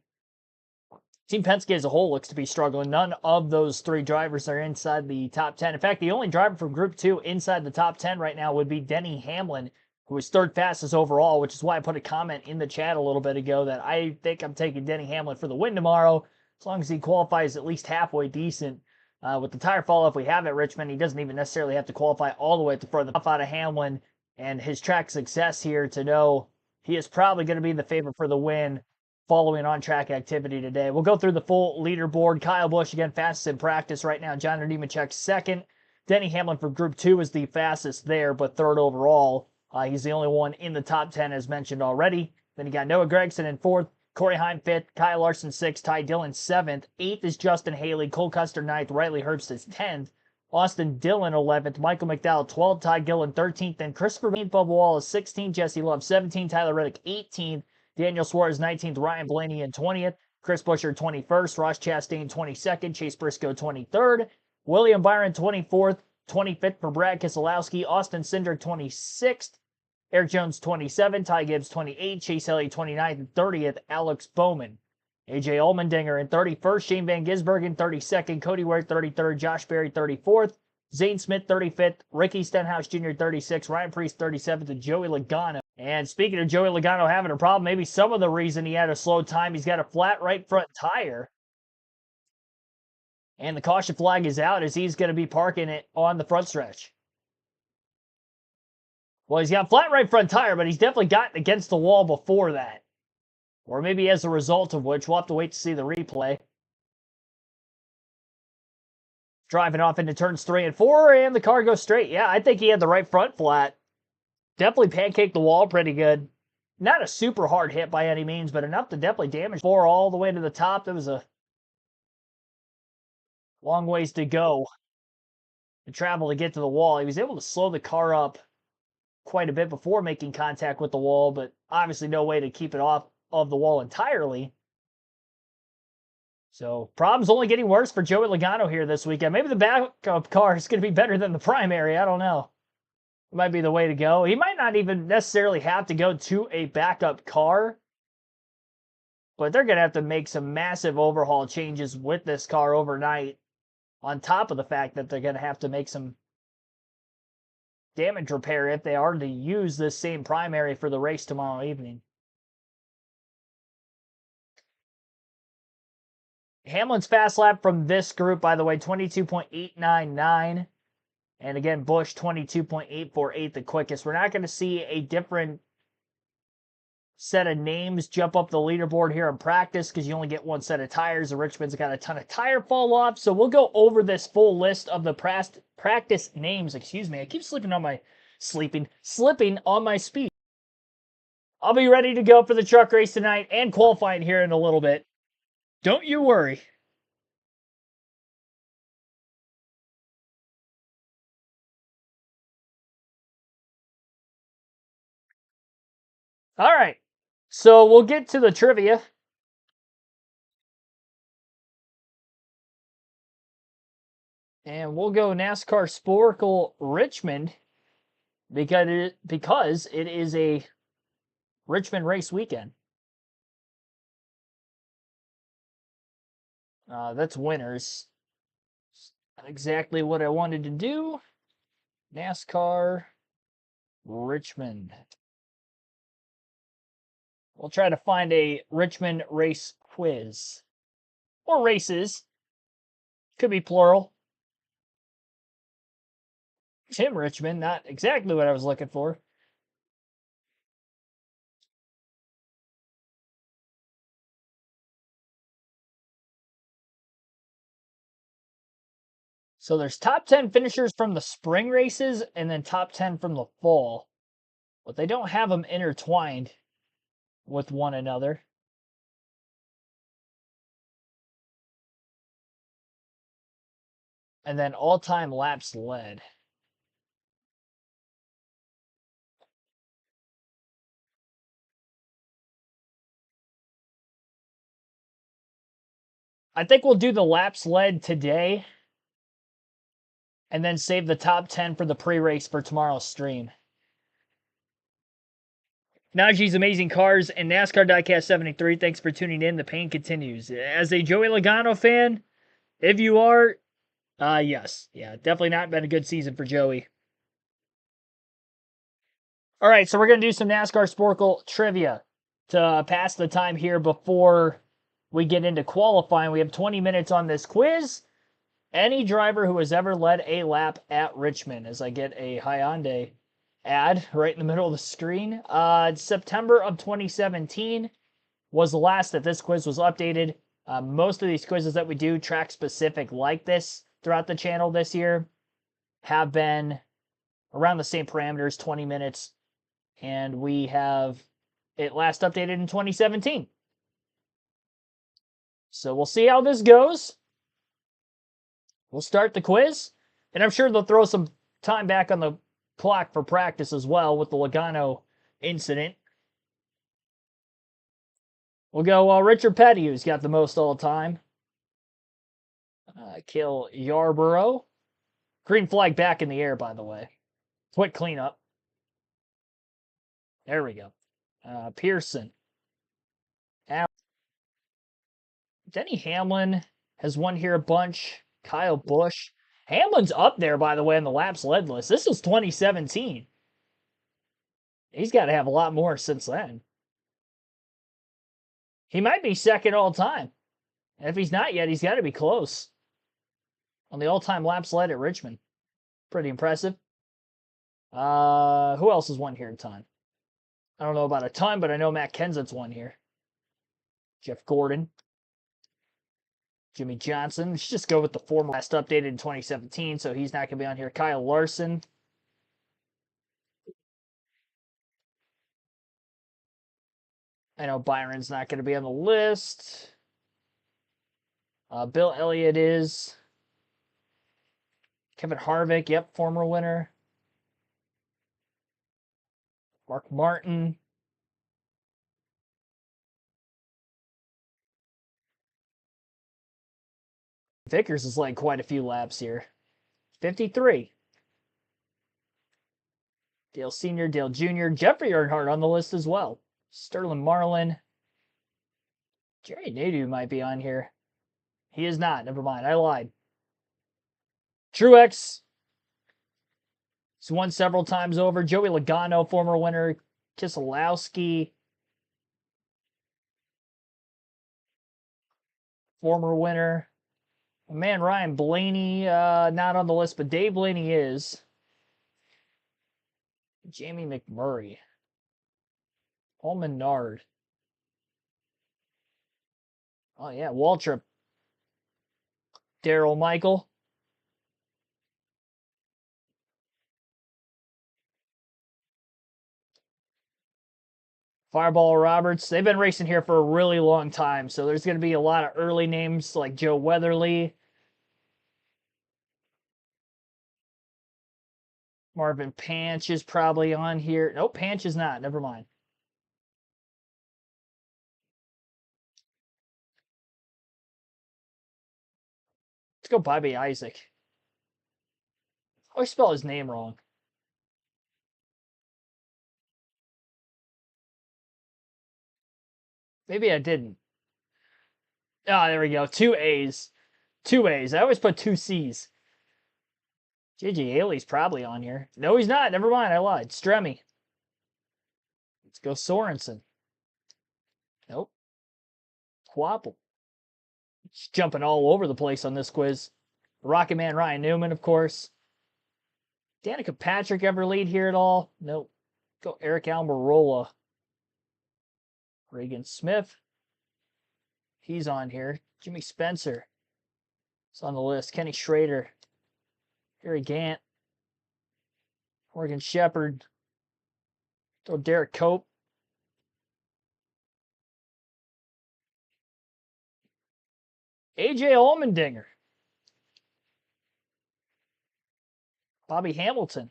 Team Penske as a whole looks to be struggling. None of those 3 drivers are inside the top 10. In fact, the only driver from Group 2 inside the top 10 right now would be Denny Hamlin, who is 3rd fastest overall, which is why I put a comment in the chat a little bit ago that I think I'm taking Denny Hamlin for the win tomorrow, as long as he qualifies at least halfway decent. With the tire fall-off we have at Richmond, he doesn't even necessarily have to qualify all the way at the front out of Hamlin and his track success here to know he is probably going to be the favorite for the win following on-track activity today. We'll go through the full leaderboard. Kyle Busch, again, fastest in practice right now. John Nemechek second. Denny Hamlin for Group 2 is the fastest there, but 3rd overall. He's the only one in the top 10, as mentioned already. Then you got Noah Gragson in 4th, Corey Heim 5th, Kyle Larson 6th, Ty Dillon 7th. 8th is Justin Haley, Cole Custer 9th, Riley Herbst is 10th. Austin Dillon 11th, Michael McDowell 12th, Ty Gillen 13th, and Christopher Bubba Wallace 16th, Jesse Love 17th, Tyler Reddick 18th, Daniel Suarez 19th, Ryan Blaney in 20th, Chris Buescher 21st, Ross Chastain 22nd, Chase Briscoe 23rd, William Byron 24th, 25th for Brad Keselowski, Austin Cindric 26th, Eric Jones 27th, Ty Gibbs 28th, Chase Elliott 29th, and 30th, Alex Bowman. AJ Allmendinger in 31st, Shane Van Gisbergen in 32nd, Cody Ware 33rd, Josh Berry 34th, Zane Smith 35th, Ricky Stenhouse Jr. 36th, Ryan Preece 37th, and Joey Logano And speaking of Joey Logano having a problem, maybe some of the reason he had a slow time, he's got a flat right front tire. And the caution flag is out as he's going to be parking it on the front stretch. Well, he's got a flat right front tire, but he's definitely gotten against the wall before that. Or maybe as a result of which, we'll have to wait to see the replay. Driving off into turns 3 and 4, and the car goes straight. Yeah, I think he had the right front flat. Definitely pancaked the wall pretty good. Not a super hard hit by any means, but enough to definitely damage 4 all the way to the top. There was a long ways to go to travel to get to the wall. He was able to slow the car up quite a bit before making contact with the wall, but obviously no way to keep it off of the wall entirely. So problems only getting worse for Joey Logano here this weekend. Maybe the backup car is going to be better than the primary. I don't know. It might be the way to go. He might not even necessarily have to go to a backup car, but they're going to have to make some massive overhaul changes with this car overnight, on top of the fact that they're going to have to make some damage repair if they are to use this same primary for the race tomorrow evening. Hamlin's fast lap from this group, by the way, 22.899. And again, Busch, 22.848, the quickest. We're not going to see a different set of names jump up the leaderboard here in practice because you only get one set of tires. And Richmond's got a ton of tire fall off. So we'll go over this full list of the practice names. Excuse me. I keep slipping on my speech. I'll be ready to go for the truck race tonight and qualifying here in a little bit. Don't you worry. All right. So we'll get to the trivia. And we'll go NASCAR Sporkle Richmond because it is a Richmond race weekend. That's winners. Not exactly what I wanted to do. NASCAR Richmond. We'll try to find a Richmond race quiz. Or races. Could be plural. Tim Richmond, not exactly what I was looking for. So there's top 10 finishers from the spring races and then top 10 from the fall. But they don't have them intertwined with one another. And then all-time laps led. I think we'll do the laps led today and then save the top 10 for the pre-race for tomorrow's stream. Najee's Amazing Cars and NASCAR Diecast 73, thanks for tuning in. The pain continues. As a Joey Logano fan, if you are, yes. Yeah, definitely not been a good season for Joey. All right, so we're going to do some NASCAR Sporkle trivia to pass the time here before we get into qualifying. We have 20 minutes on this quiz. Any driver who has ever led a lap at Richmond, as I get a Hyundai ad right in the middle of the screen. September of 2017 was the last that this quiz was updated. Most of these quizzes that we do, track specific like this throughout the channel this year, have been around the same parameters, 20 minutes. And we have it last updated in 2017. So we'll see how this goes. We'll start the quiz. And I'm sure they'll throw some time back on the clock for practice as well with the Logano incident. We'll go Richard Petty, who's got the most all time. Kill Yarborough. Green flag back in the air, by the way. Quick cleanup. There we go. Pearson. Denny Hamlin has won here a bunch. Kyle Busch. Hamlin's up there, by the way, in the laps led list. This is 2017. He's got to have a lot more since then. He might be second all time. And if he's not yet, he's got to be close. On the all-time laps led at Richmond. Pretty impressive. Who else has won here a ton? I don't know about a ton, but I know Matt Kenseth's won here. Jeff Gordon. Jimmy Johnson. Let's just go with the former. Last updated in 2017, so he's not going to be on here. Kyle Larson. I know Byron's not going to be on the list. Bill Elliott is. Kevin Harvick, yep, former winner. Mark Martin. Vickers has led quite a few laps here. 53. Dale Sr., Dale Jr., Jeffrey Earnhardt on the list as well. Sterling Marlin. Jerry Nadeau might be on here. He is not. Never mind. I lied. Truex. He's won several times over. Joey Logano, former winner. Keselowski. Former winner. My man Ryan Blaney, not on the list, but Dave Blaney is. Jamie McMurray. Paul Menard. Oh, yeah, Waltrip. Darrell Michael. Fireball Roberts. They've been racing here for a really long time, so there's going to be a lot of early names like Joe Weatherly. Marvin Panch is probably on here. Nope, Panch is not. Never mind. Let's go Bobby Isaac. I always spell his name wrong. Maybe I didn't. Ah, there we go. 2 A's. 2 A's. I always put 2 C's. JJ Haley's probably on here. No, he's not. Never mind. I lied. Stremme. Let's go Sorensen. Nope. Quapple. It's jumping all over the place on this quiz. Rocket Man Ryan Newman, of course. Danica Patrick ever lead here at all? Nope. Go Eric Almirola. Reagan Smith. He's on here. Jimmy Spencer. It's on the list. Kenny Schrader. Harry Gant. Morgan Shepherd. Throw Derek Cope. AJ Allmendinger. Bobby Hamilton.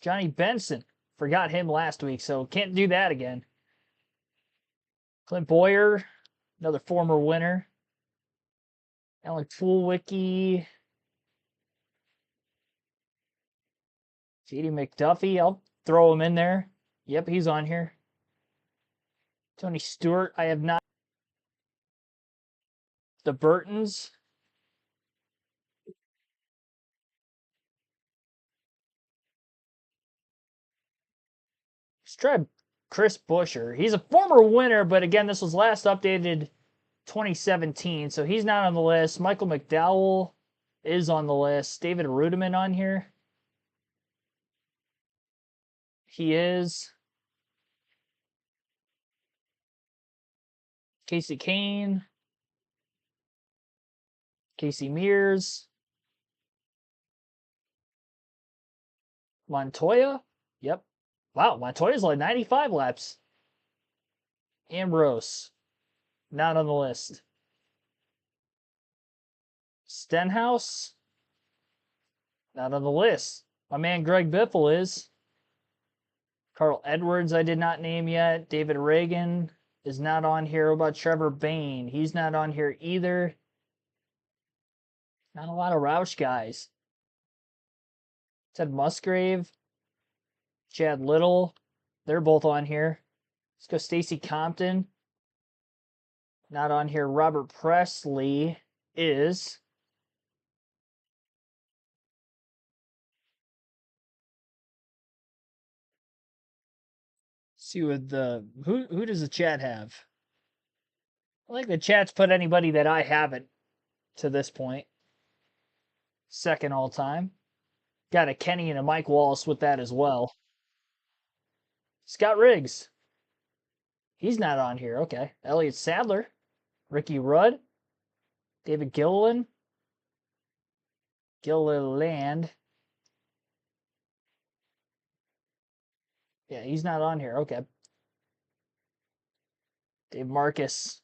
Johnny Benson. Forgot him last week, so can't do that again. Clint Boyer. Another former winner. Alan Poolwicki. J.D. McDuffie. I'll throw him in there. Yep, he's on here. Tony Stewart. I have not. The Burtons. Let's try Chris Buescher. He's a former winner, but again, this was last updated 2017, so he's not on the list. Michael McDowell is on the list. David Rudiman on here. He is. Casey Kane. Casey Mears. Montoya. Yep. Wow, Montoya's like 95 laps. Ambrose. Not on the list. Stenhouse. Not on the list. My man Greg Biffle is. Carl Edwards I did not name yet. David Reagan is not on here. What about Trevor Bayne? He's not on here either. Not a lot of Roush guys. Ted Musgrave. Chad Little. They're both on here. Let's go Stacy Compton. Not on here. Robert Presley is. See what the who does the chat have? I think the chat's put anybody that I haven't to this point. Second all time. Got a Kenny and a Mike Wallace with that as well. Scott Riggs. He's not on here. Okay. Elliott Sadler. Ricky Rudd. David Gilliland. Gilliland. Yeah, he's not on here. Okay. Dave Marcus.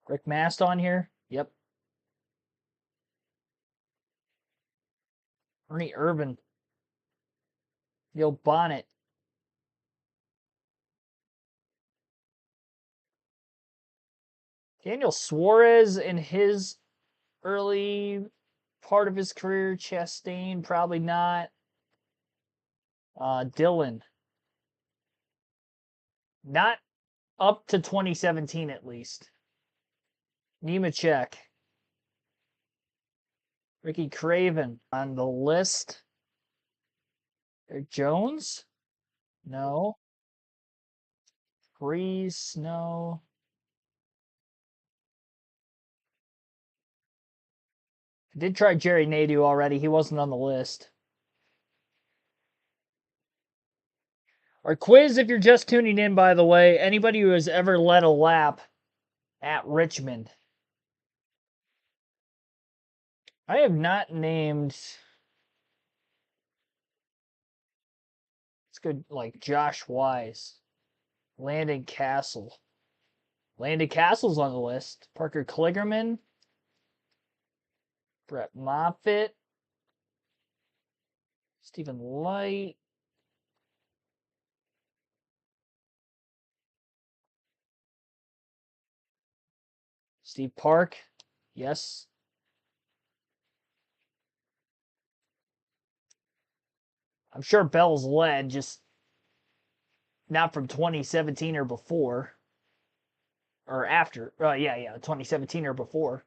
Rick Mast on here. Yep. Ernie Irvin. Neil Bonnet. Daniel Suarez in his early part of his career. Chastain, probably not. Dylan. Not up to 2017 at least. Nemechek. Ricky Craven on the list. Eric Jones? No. Breeze? No. I did try Jerry Nadeau already. He wasn't on the list. Our quiz, if you're just tuning in, by the way, anybody who has ever led a lap at Richmond. I have not named. It's good, like Josh Wise, Landon Castle. Landon Castle's on the list. Parker Kligerman, Brett Moffitt, Stephen Light. Steve Park, yes. I'm sure Bell's led, just not from 2017 or before. Or after. 2017 or before.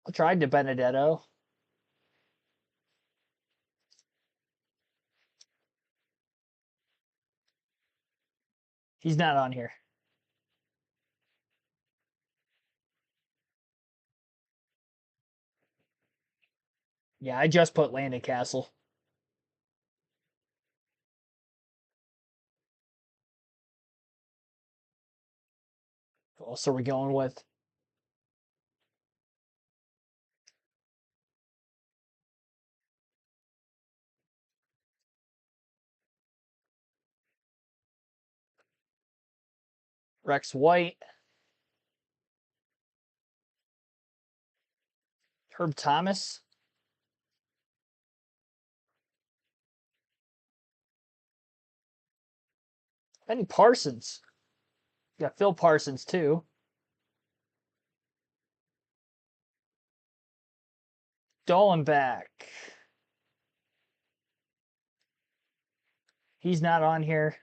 I tried to Benedetto. He's not on here. Yeah, I just put Landon Castle. Who else are we going with? Rex White. Herb Thomas. Benny Parsons. Got Phil Parsons too. Dolenbach. He's not on here.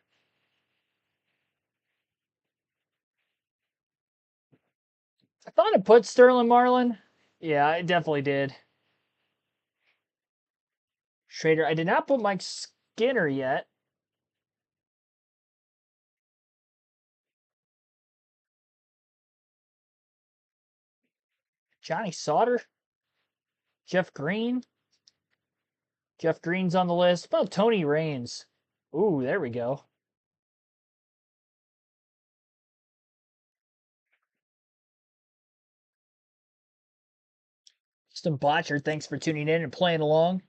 I thought I put Sterling Marlin. Yeah, I definitely did. Schrader. I did not put Mike Skinner yet. Johnny Sauter. Jeff Green. Jeff Green's on the list. What about Tony Raines? Ooh, there we go. Justin Botcher, thanks for tuning in and playing along.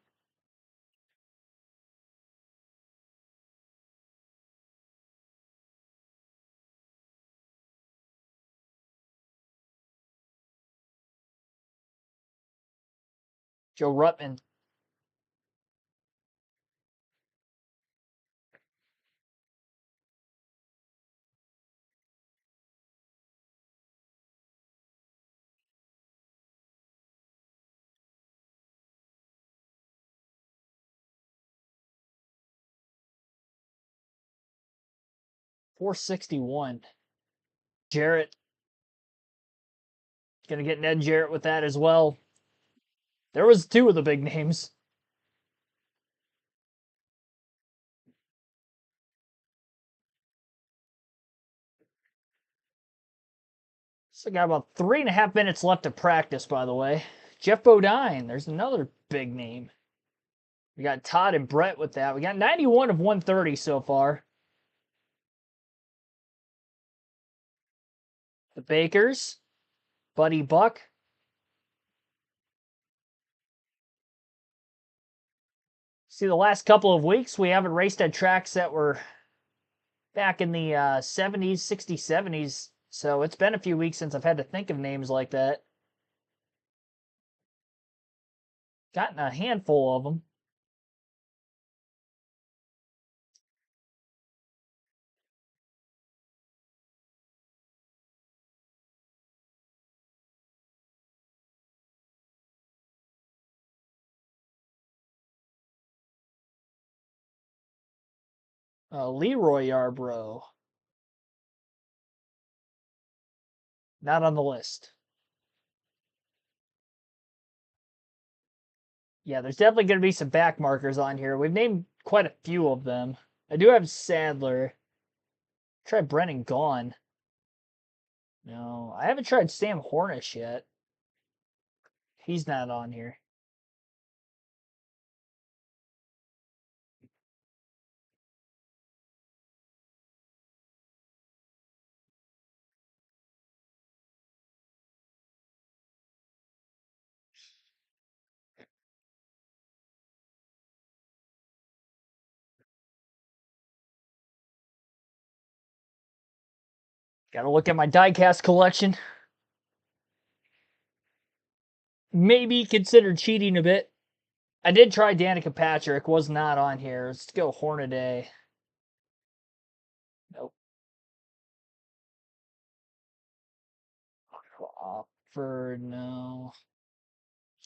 Joe Ruttman. 461. Jarrett. Gonna get Ned Jarrett with that as well. There was 2 of the big names. So got about 3.5 minutes left to practice, by the way. Jeff Bodine, there's another big name. We got Todd and Brett with that. We got 91 of 130 so far. The Bakers, Buddy Buck. See, the last couple of weeks, we haven't raced at tracks that were back in the 70s, 60s, 70s. So it's been a few weeks since I've had to think of names like that. Gotten a handful of them. Leroy Yarbrough. Not on the list. Yeah, there's definitely going to be some back markers on here. We've named quite a few of them. I do have Sadler. Try Brennan Gaughan. No, I haven't tried Sam Hornish yet. He's not on here. Gotta look at my diecast collection. Maybe consider cheating a bit. I did try Danica Patrick, was not on here. Let's go Hornaday. Nope. Crawford, no.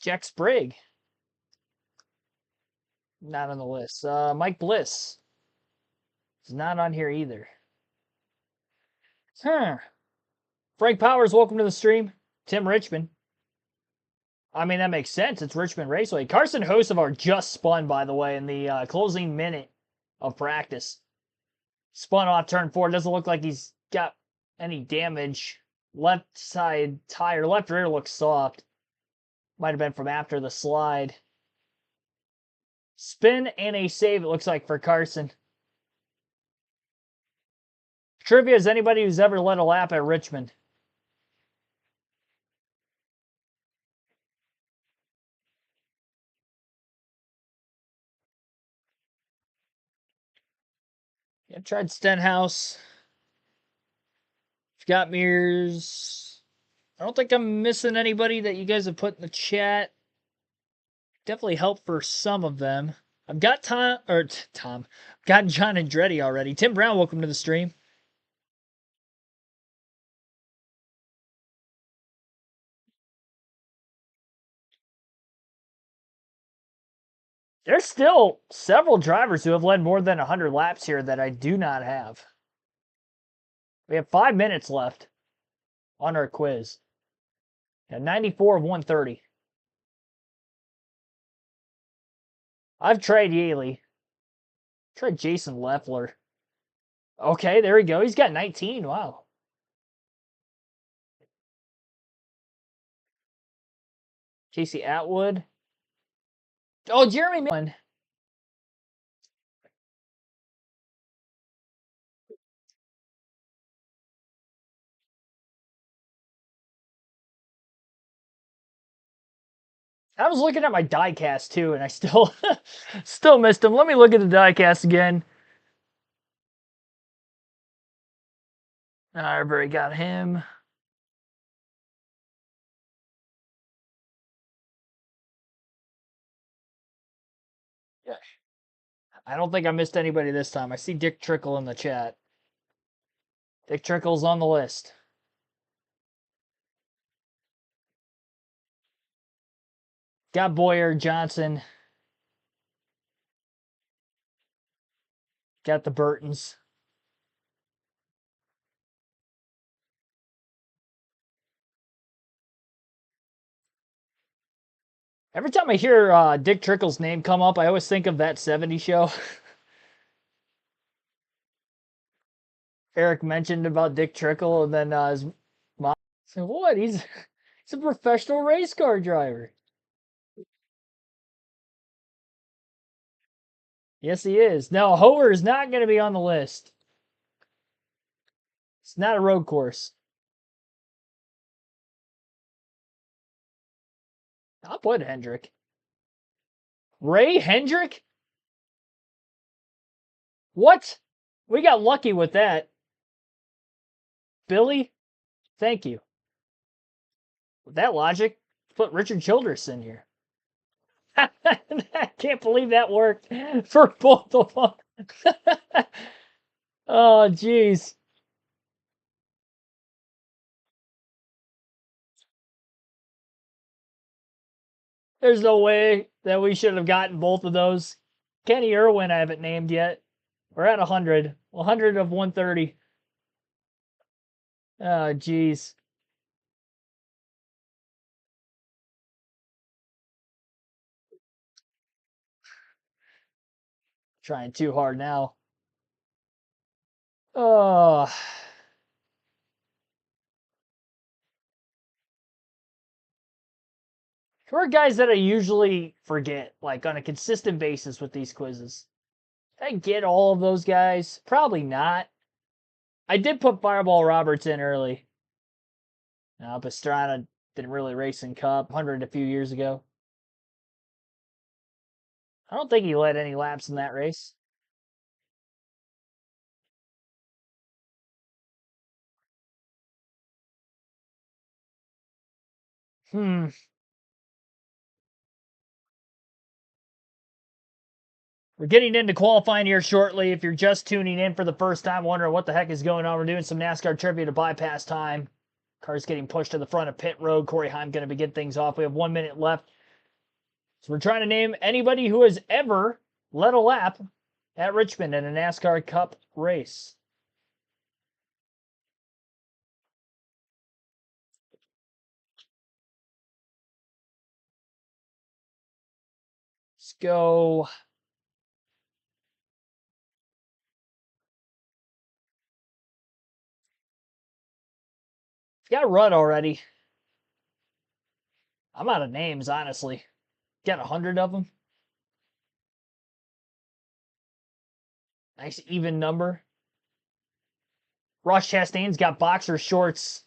Jack Sprague. Not on the list. Mike Bliss. Is not on here either. Huh. Frank Powers, welcome to the stream. Tim Richmond. I mean, that makes sense. It's Richmond Raceway. Carson Hocevar just spun, by the way, in the closing minute of practice. Spun off turn 4. Doesn't look like he's got any damage. Left side tire, left rear looks soft. Might have been from after the slide. Spin and a save, it looks like, for Carson. Trivia is anybody who's ever led a lap at Richmond. Yeah, tried Stenhouse. Scott Mears. I don't think I'm missing anybody that you guys have put in the chat. Definitely help for some of them. I've got Tom. Got John Andretti already. Tim Brown, welcome to the stream. There's still several drivers who have led more than 100 laps here that I do not have. We have 5 minutes left on our quiz. Got 94 of 130. I've tried Yaley. Tried Jason Leffler. Okay, there we go. He's got 19. Wow. Casey Atwood. Oh, Jeremy Millen. I was looking at my diecast too, and I still still missed him. Let me look at the diecast again. I've got him. Yeah. I don't think I missed anybody this time. I see Dick Trickle in the chat. Dick Trickle's on the list. Got Boyer, Johnson. Got the Burtons. Every time I hear Dick Trickle's name come up, I always think of that 70s show. Eric mentioned about Dick Trickle, and then his mom said, "What? He's a professional race car driver." Yes, he is. No, Hoer is not going to be on the list. It's not a road course. I'll put Hendrick. Ray Hendrick? What? We got lucky with that. Billy, thank you. With that logic, put Richard Childress in here. I can't believe that worked for both of them. Oh, jeez. There's no way that we should have gotten both of those. Kenny Irwin I haven't named yet. We're at 100. 100 of 130. Oh, jeez. Trying too hard now. Oh. Who are guys that I usually forget, like on a consistent basis with these quizzes? Did I get all of those guys? Probably not. I did put Fireball Roberts in early. Pastrana didn't really race in Cup. 100 a few years ago. I don't think he led any laps in that race. We're getting into qualifying here shortly. If you're just tuning in for the first time, wondering what the heck is going on, we're doing some NASCAR trivia to bypass time. Car's getting pushed to the front of pit road. Corey Heim going to be getting things off. We have 1 minute left. So we're trying to name anybody who has ever led a lap at Richmond in a NASCAR Cup race. Let's go. Got Rudd already. I'm out of names, honestly. Got 100 of them. Nice even number. Ross Chastain's got boxer shorts.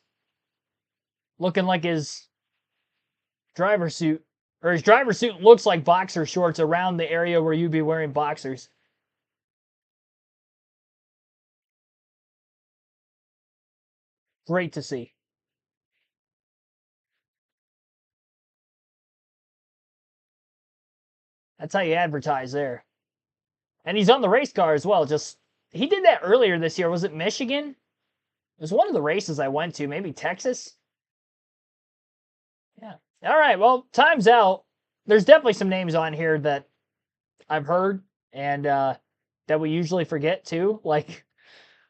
Looking like his driver suit. Or his driver suit looks like boxer shorts around the area where you'd be wearing boxers. Great to see. That's how you advertise there. And he's on the race car as well. He did that earlier this year. Was it Michigan? It was one of the races I went to. Maybe Texas? Yeah. All right. Well, time's out. There's definitely some names on here that I've heard and that we usually forget too. Like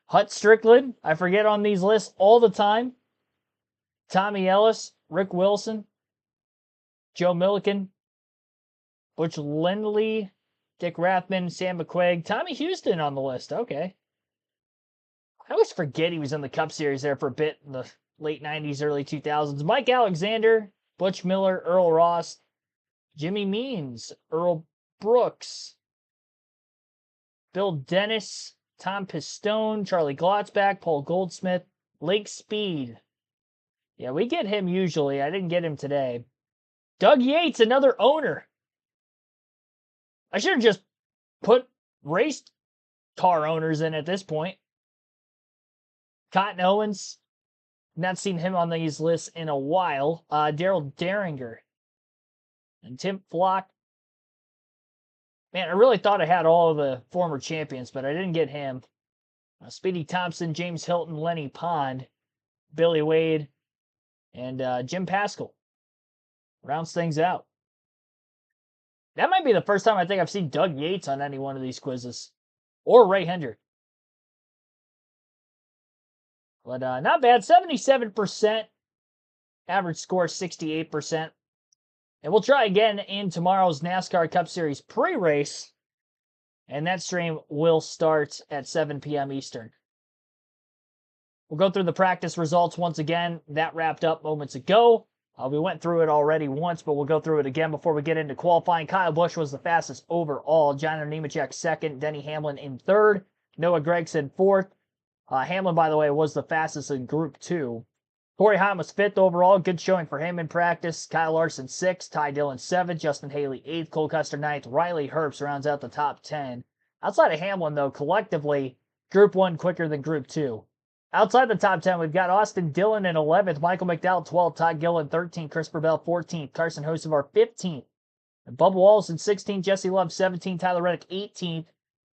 Hut Strickland. I forget on these lists all the time. Tommy Ellis, Rick Wilson, Joe Milliken, Butch Lindley, Dick Rathman, Sam McQuaig, Tommy Houston on the list. Okay. I always forget he was in the Cup Series there for a bit in the late 90s, early 2000s. Mike Alexander, Butch Miller, Earl Ross, Jimmy Means, Earl Brooks, Bill Dennis, Tom Pistone, Charlie Glotzback, Paul Goldsmith, Lake Speed. Yeah, we get him usually. I didn't get him today. Doug Yates, another owner. I should have just put race car owners in at this point. Cotton Owens. Not seen him on these lists in a while. Daryl Derringer. And Tim Flock. Man, I really thought I had all of the former champions, but I didn't get him. Speedy Thompson, James Hilton, Lenny Pond, Billy Wade, and Jim Pascal. Rounds things out. That might be the first time I think I've seen Doug Yates on any one of these quizzes. Or Ray Hendrick. But not bad. 77%. Average score 68%. And we'll try again in tomorrow's NASCAR Cup Series pre-race. And that stream will start at 7 p.m. Eastern. We'll go through the practice results once again. That wrapped up moments ago. We went through it already once, but we'll go through it again before we get into qualifying. Kyle Busch was the fastest overall. John Nemechek second. Denny Hamlin in third. Noah Gragson fourth. Hamlin, by the way, was the fastest in Group 2. Corey Heim was fifth overall. Good showing for him in practice. Kyle Larson sixth. Ty Dillon seventh. Justin Haley eighth. Cole Custer ninth. Riley Herbst rounds out the top 10. Outside of Hamlin, though, collectively, Group 1 quicker than Group 2. Outside the top 10, we've got Austin Dillon in 11th, Michael McDowell 12th, Todd Gillen 13th, Christopher Bell 14th, Carson Hocevar 15th, and Bubba Wallace in 16th, Jesse Love 17th, Tyler Reddick 18th,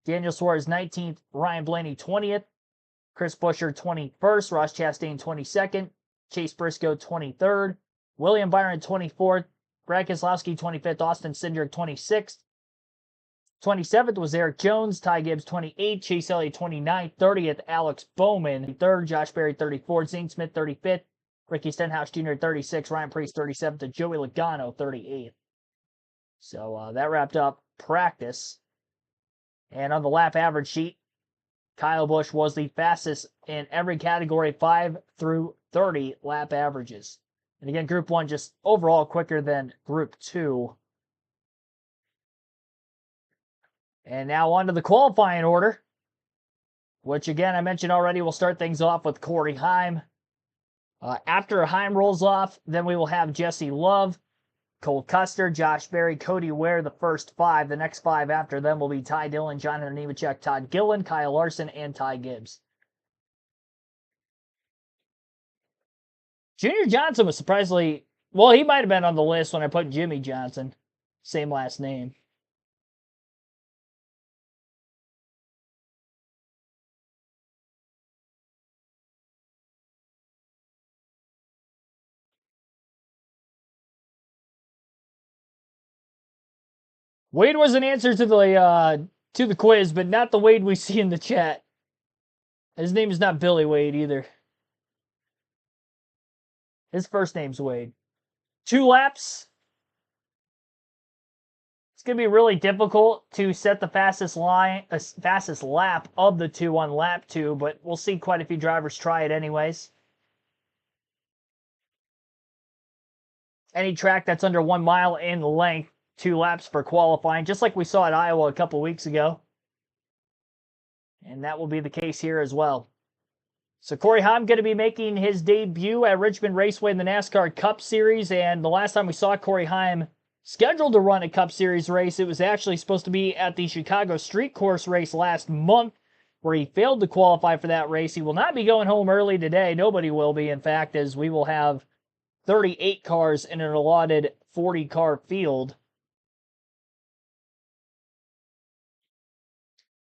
Daniel Suarez 19th, Ryan Blaney 20th, Chris Buescher 21st, Ross Chastain 22nd, Chase Briscoe 23rd, William Byron 24th, Brad Keselowski 25th, Austin Cindric 26th, 27th was Eric Jones, Ty Gibbs 28th, Chase Elliott 29th, 30th Alex Bowman 3rd, Josh Berry 34th, Zane Smith 35th, Ricky Stenhouse Jr. 36th, Ryan Preece 37th, and Joey Logano 38th. So that wrapped up practice. And on the lap average sheet, Kyle Busch was the fastest in every category, 5 through 30 lap averages. And again, Group 1 just overall quicker than Group 2. And now on to the qualifying order, which again I mentioned already. We'll start things off with Corey Heim. After Heim rolls off, then we will have Jesse Love, Cole Custer, Josh Berry, Cody Ware, the first 5. The next 5 after them will be Ty Dillon, Jonathan Nemechek, Todd Gillen, Kyle Larson, and Ty Gibbs. Junior Johnson was surprisingly, well, he might have been on the list when I put Jimmy Johnson, same last name. Wade was an answer to the quiz, but not the Wade we see in the chat. His name is not Billy Wade either. His first name's Wade. 2 laps. It's going to be really difficult to set the fastest lap of the 2 on lap 2, but we'll see quite a few drivers try it anyways. Any track that's under 1 mile in length, 2 laps for qualifying, just like we saw at Iowa a couple weeks ago. And that will be the case here as well. So Corey Heim going to be making his debut at Richmond Raceway in the NASCAR Cup Series. And the last time we saw Corey Heim scheduled to run a Cup Series race, it was actually supposed to be at the Chicago Street Course race last month, where he failed to qualify for that race. He will not be going home early today. Nobody will be, in fact, as we will have 38 cars in an allotted 40-car field.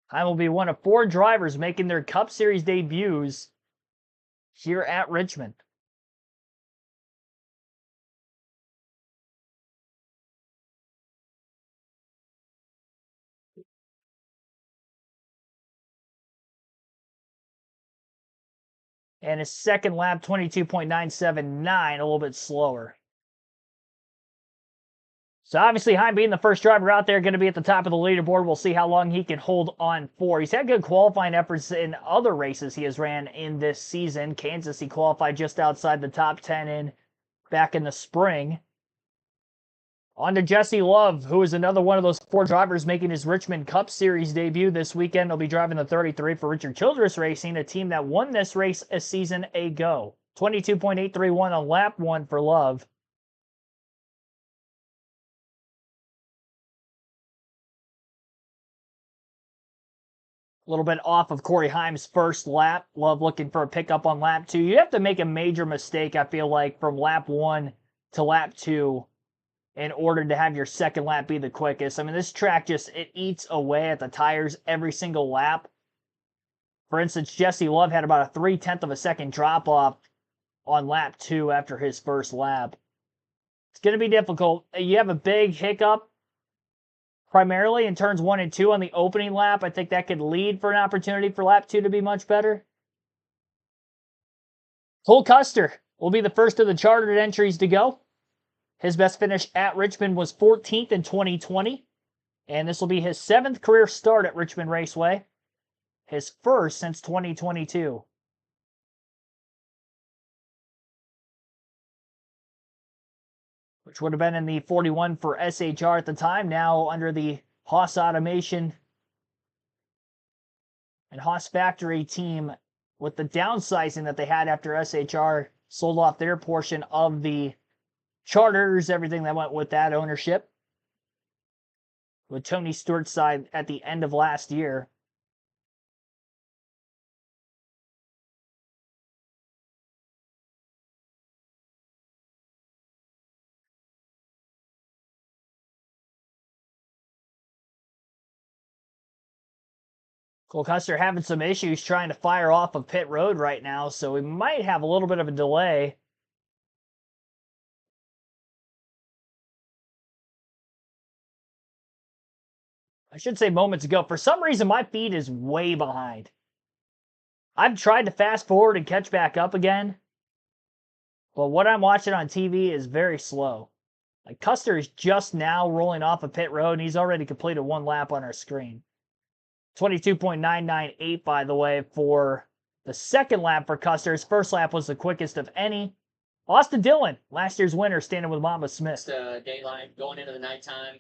Heim will be one of 4 drivers making their Cup Series debuts here at Richmond. And his second lap, 22.979, a little bit slower. So obviously, Heim being the first driver out there, going to be at the top of the leaderboard. We'll see how long he can hold on for. He's had good qualifying efforts in other races he has ran in this season. Kansas, he qualified just outside the top 10 back in the spring. On to Jesse Love, who is another one of those 4 drivers making his Richmond Cup Series debut this weekend. He'll be driving the 33 for Richard Childress Racing, a team that won this race a season ago. 22.831 on lap 1 for Love. A little bit off of Corey Heim's first lap. Love looking for a pickup on lap 2. You have to make a major mistake, I feel like, from lap 1 to lap 2 in order to have your second lap be the quickest. I mean, this track just, it eats away at the tires every single lap. For instance, Jesse Love had about a 0.3 of a second drop off on lap 2 after his first lap. It's going to be difficult. You have a big hiccup primarily in turns 1 and 2 on the opening lap. I think that could lead for an opportunity for lap 2 to be much better. Cole Custer will be the first of the chartered entries to go. His best finish at Richmond was 14th in 2020, and this will be his 7th career start at Richmond Raceway, his first since 2022. Which would have been in the 41 for SHR at the time, now under the Haas Automation and Haas Factory team, with the downsizing that they had after SHR sold off their portion of the charters, everything that went with that ownership, with Tony Stewart's side at the end of last year. Cole Custer having some issues trying to fire off of pit road right now, so we might have a little bit of a delay. I should say moments ago. For some reason, my feed is way behind. I've tried to fast forward and catch back up again, but what I'm watching on TV is very slow. Like, Custer is just now rolling off of pit road, and he's already completed one lap on our screen. 22.998, by the way, for the second lap for Custer. His first lap was the quickest of any. Austin Dillon, last year's winner, standing with Mama Smith. Daylight going into the nighttime.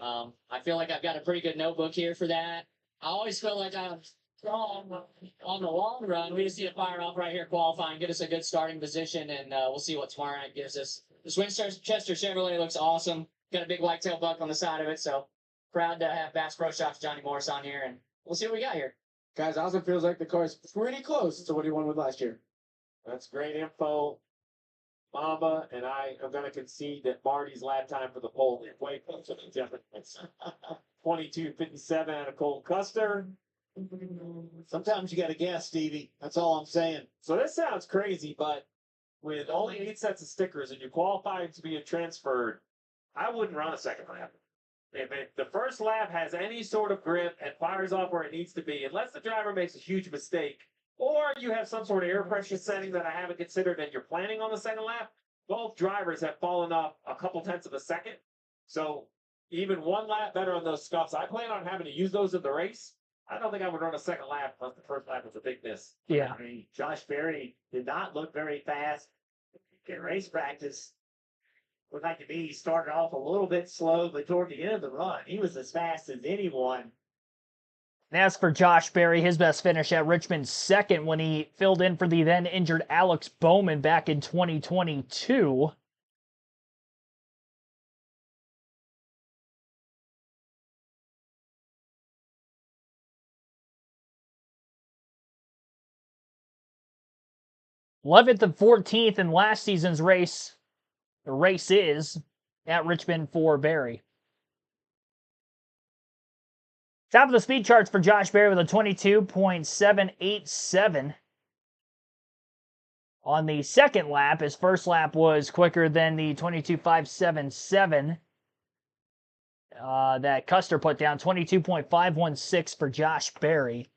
I feel like I've got a pretty good notebook here for that. I always feel like I'm strong on the long run. We just need to fire off right here qualifying, get us a good starting position, and we'll see what tomorrow night gives us. This Winchester Chevrolet looks awesome. Got a big whitetail buck on the side of it, so proud to have Bass Pro Shops Johnny Morris on here, and we'll see what we got here. Guys, also feels like the car is pretty close to what he won with last year. That's great info. Mama and I am going to concede that Marty's lap time for the pole is way closer than Jefferson's. 22:57 out of Cole Custer. Sometimes you got to guess, Stevie. That's all I'm saying. So this sounds crazy, but with only 8 sets of stickers and you're qualified to be transferred, I wouldn't run a second lap. If the first lap has any sort of grip and fires off where it needs to be, unless the driver makes a huge mistake, or you have some sort of air pressure setting that I haven't considered and you're planning on the second lap, both drivers have fallen off a couple tenths of a second. So even one lap better on those scuffs. I plan on having to use those in the race. I don't think I would run a second lap unless the first lap was a big miss. Yeah. I mean, Josh Berry did not look very fast in race practice. Looked like to me he started off a little bit slow, but toward the end of the run, he was as fast as anyone. And as for Josh Berry, his best finish at Richmond, second when he filled in for the then injured Alex Bowman back in 2022. th and 14th in last season's race. The race is at Richmond for Berry. Top of the speed charts for Josh Berry with a 22.787 on the second lap. His first lap was quicker than the 22.577 that Custer put down. 22.516 for Josh Berry.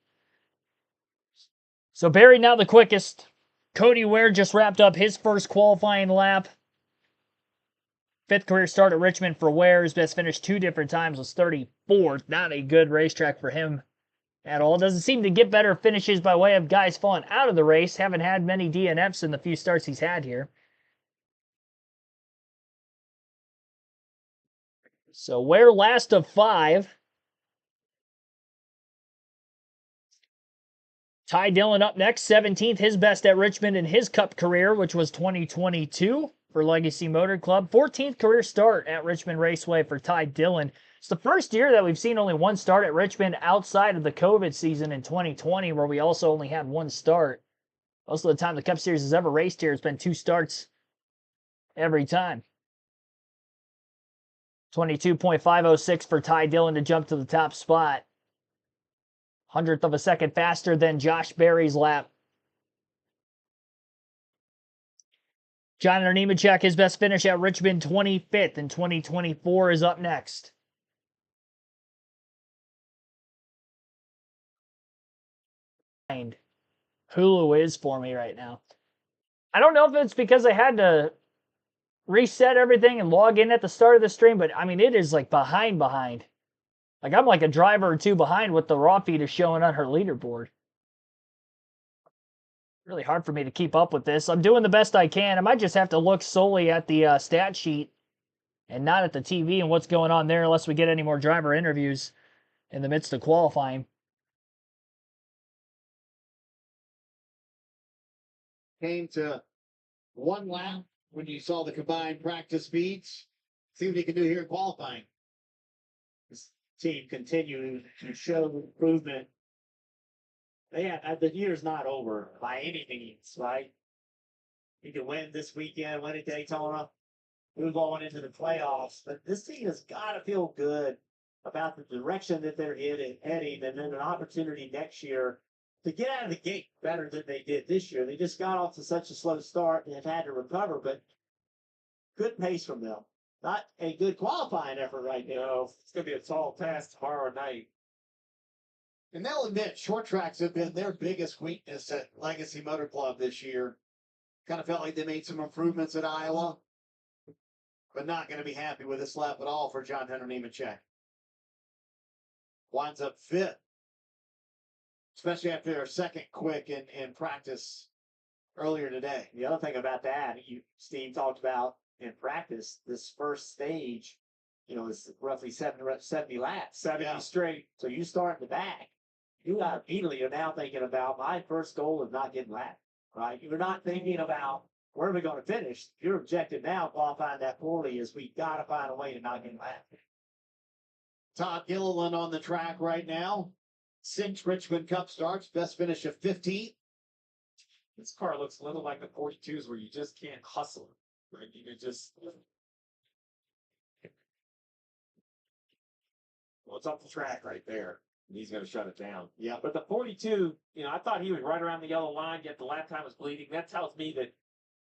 So Berry now the quickest. Cody Ware just wrapped up his first qualifying lap. 5th career start at Richmond for Ware. His best finish 2 different times was 34th. Not a good racetrack for him at all. Doesn't seem to get better finishes by way of guys falling out of the race. Haven't had many DNFs in the few starts he's had here. So Ware last of 5. Ty Dillon up next, 17th. His best at Richmond in his Cup career, which was 2022. For Legacy Motor Club. 14th career start at Richmond Raceway for Ty Dillon. It's the first year that we've seen only one start at Richmond outside of the COVID season in 2020, where we also only had one start. Most of the time the Cup Series has ever raced here, it's been 2 starts every time. 22.506 for Ty Dillon to jump to the top spot. 100th of a second faster than Josh Berry's lap. Jonathan Nemechek, his best finish at Richmond, 25th in 2024, is up next. Hulu is for me right now. I don't know if it's because I had to reset everything and log in at the start of the stream, but I mean, it is like behind. Like I'm like a driver or two behind what the raw feed is showing on her leaderboard. Really hard for me to keep up with this. I'm doing the best I can. I might just have to look solely at the stat sheet and not at the TV and what's going on there unless we get any more driver interviews in the midst of qualifying. Came to one lap when you saw the combined practice speeds. See what he can do here in qualifying. This team continuing to show improvement. The year's not over by any means, right? You can win this weekend, win at Daytona, move on into the playoffs, but this team has got to feel good about the direction that they're heading, and then an opportunity next year to get out of the gate better than they did this year. They just got off to such a slow start and have had to recover, but good pace from them. Not a good qualifying effort right now. It's going to be a tall task tomorrow night. And they'll admit short tracks have been their biggest weakness at Legacy Motor Club this year. Kind of felt like they made some improvements at Iowa, but not going to be happy with this lap at all for John Hunter Nemechek. Winds up fifth, especially after their second quick in practice earlier today. The other thing about that, Steve talked about in practice, this first stage, is roughly 70 laps, 70 straight. So you start in the back. You immediately are now thinking about my first goal is not getting lapped, right? You're not thinking about where are we going to finish. Your objective now, qualifying that poorly, is we got to find a way to not get lapped. Todd Gilliland on the track right now. 6 Richmond Cup starts, best finish of 15th. This car looks a little like the 42s where you just can't hustle. Right? You can just. Well, it's up the track right there. And he's going to shut it down. Yeah. But the 42, I thought he was right around the yellow line, yet the lap time was bleeding. That tells me that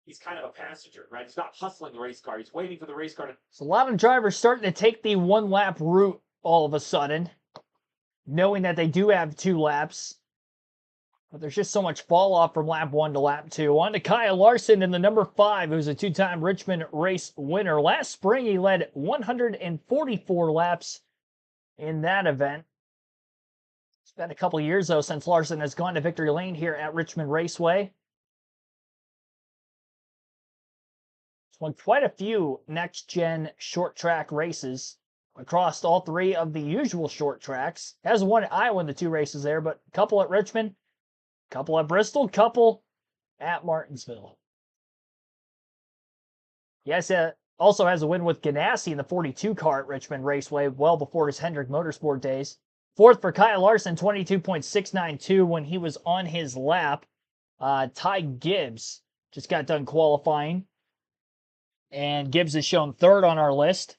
he's kind of a passenger, right? He's not hustling the race car. He's waiting for the race car to. So a lot of drivers starting to take the one lap route all of a sudden, knowing that they do have 2 laps. But there's just so much fall off from lap 1 to lap 2. On to Kyle Larson in the number 5, who's a 2-time Richmond race winner. Last spring, he led 144 laps in that event. It's been a couple years, though, since Larson has gone to victory lane here at Richmond Raceway. He's won quite a few next-gen short track races across all 3 of the usual short tracks. Has won at Iowa in the 2 races there, but a couple at Richmond, couple at Bristol, couple at Martinsville. Yes, also has a win with Ganassi in the 42 car at Richmond Raceway, well before his Hendrick Motorsport days. 4th for Kyle Larson, 22.692 when he was on his lap. Ty Gibbs just got done qualifying, and Gibbs is shown 3rd on our list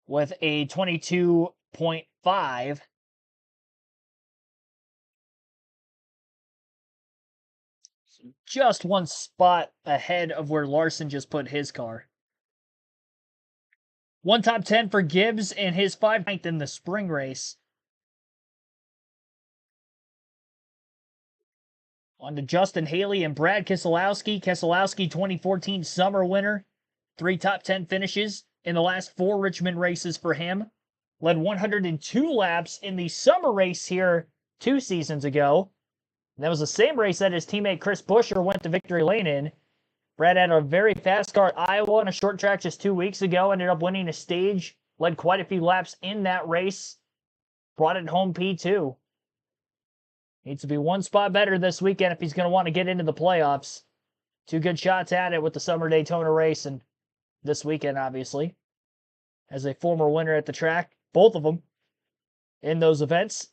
with a 22.5. So just 1 spot ahead of where Larson just put his car. 1 top 10 for Gibbs and his 5th in the spring race. On to Justin Haley and Brad Keselowski. Keselowski, 2014 summer winner. 3 top 10 finishes in the last 4 Richmond races for him. Led 102 laps in the summer race here 2 seasons ago. And that was the same race that his teammate Chris Buescher went to victory lane in. Brad had a very fast car at Iowa on a short track just 2 weeks ago. Ended up winning a stage. Led quite a few laps in that race. Brought it home P2. Needs to be 1 spot better this weekend if he's going to want to get into the playoffs. 2 good shots at it with the Summer Daytona race and this weekend, obviously. As a former winner at the track, both of them in those events.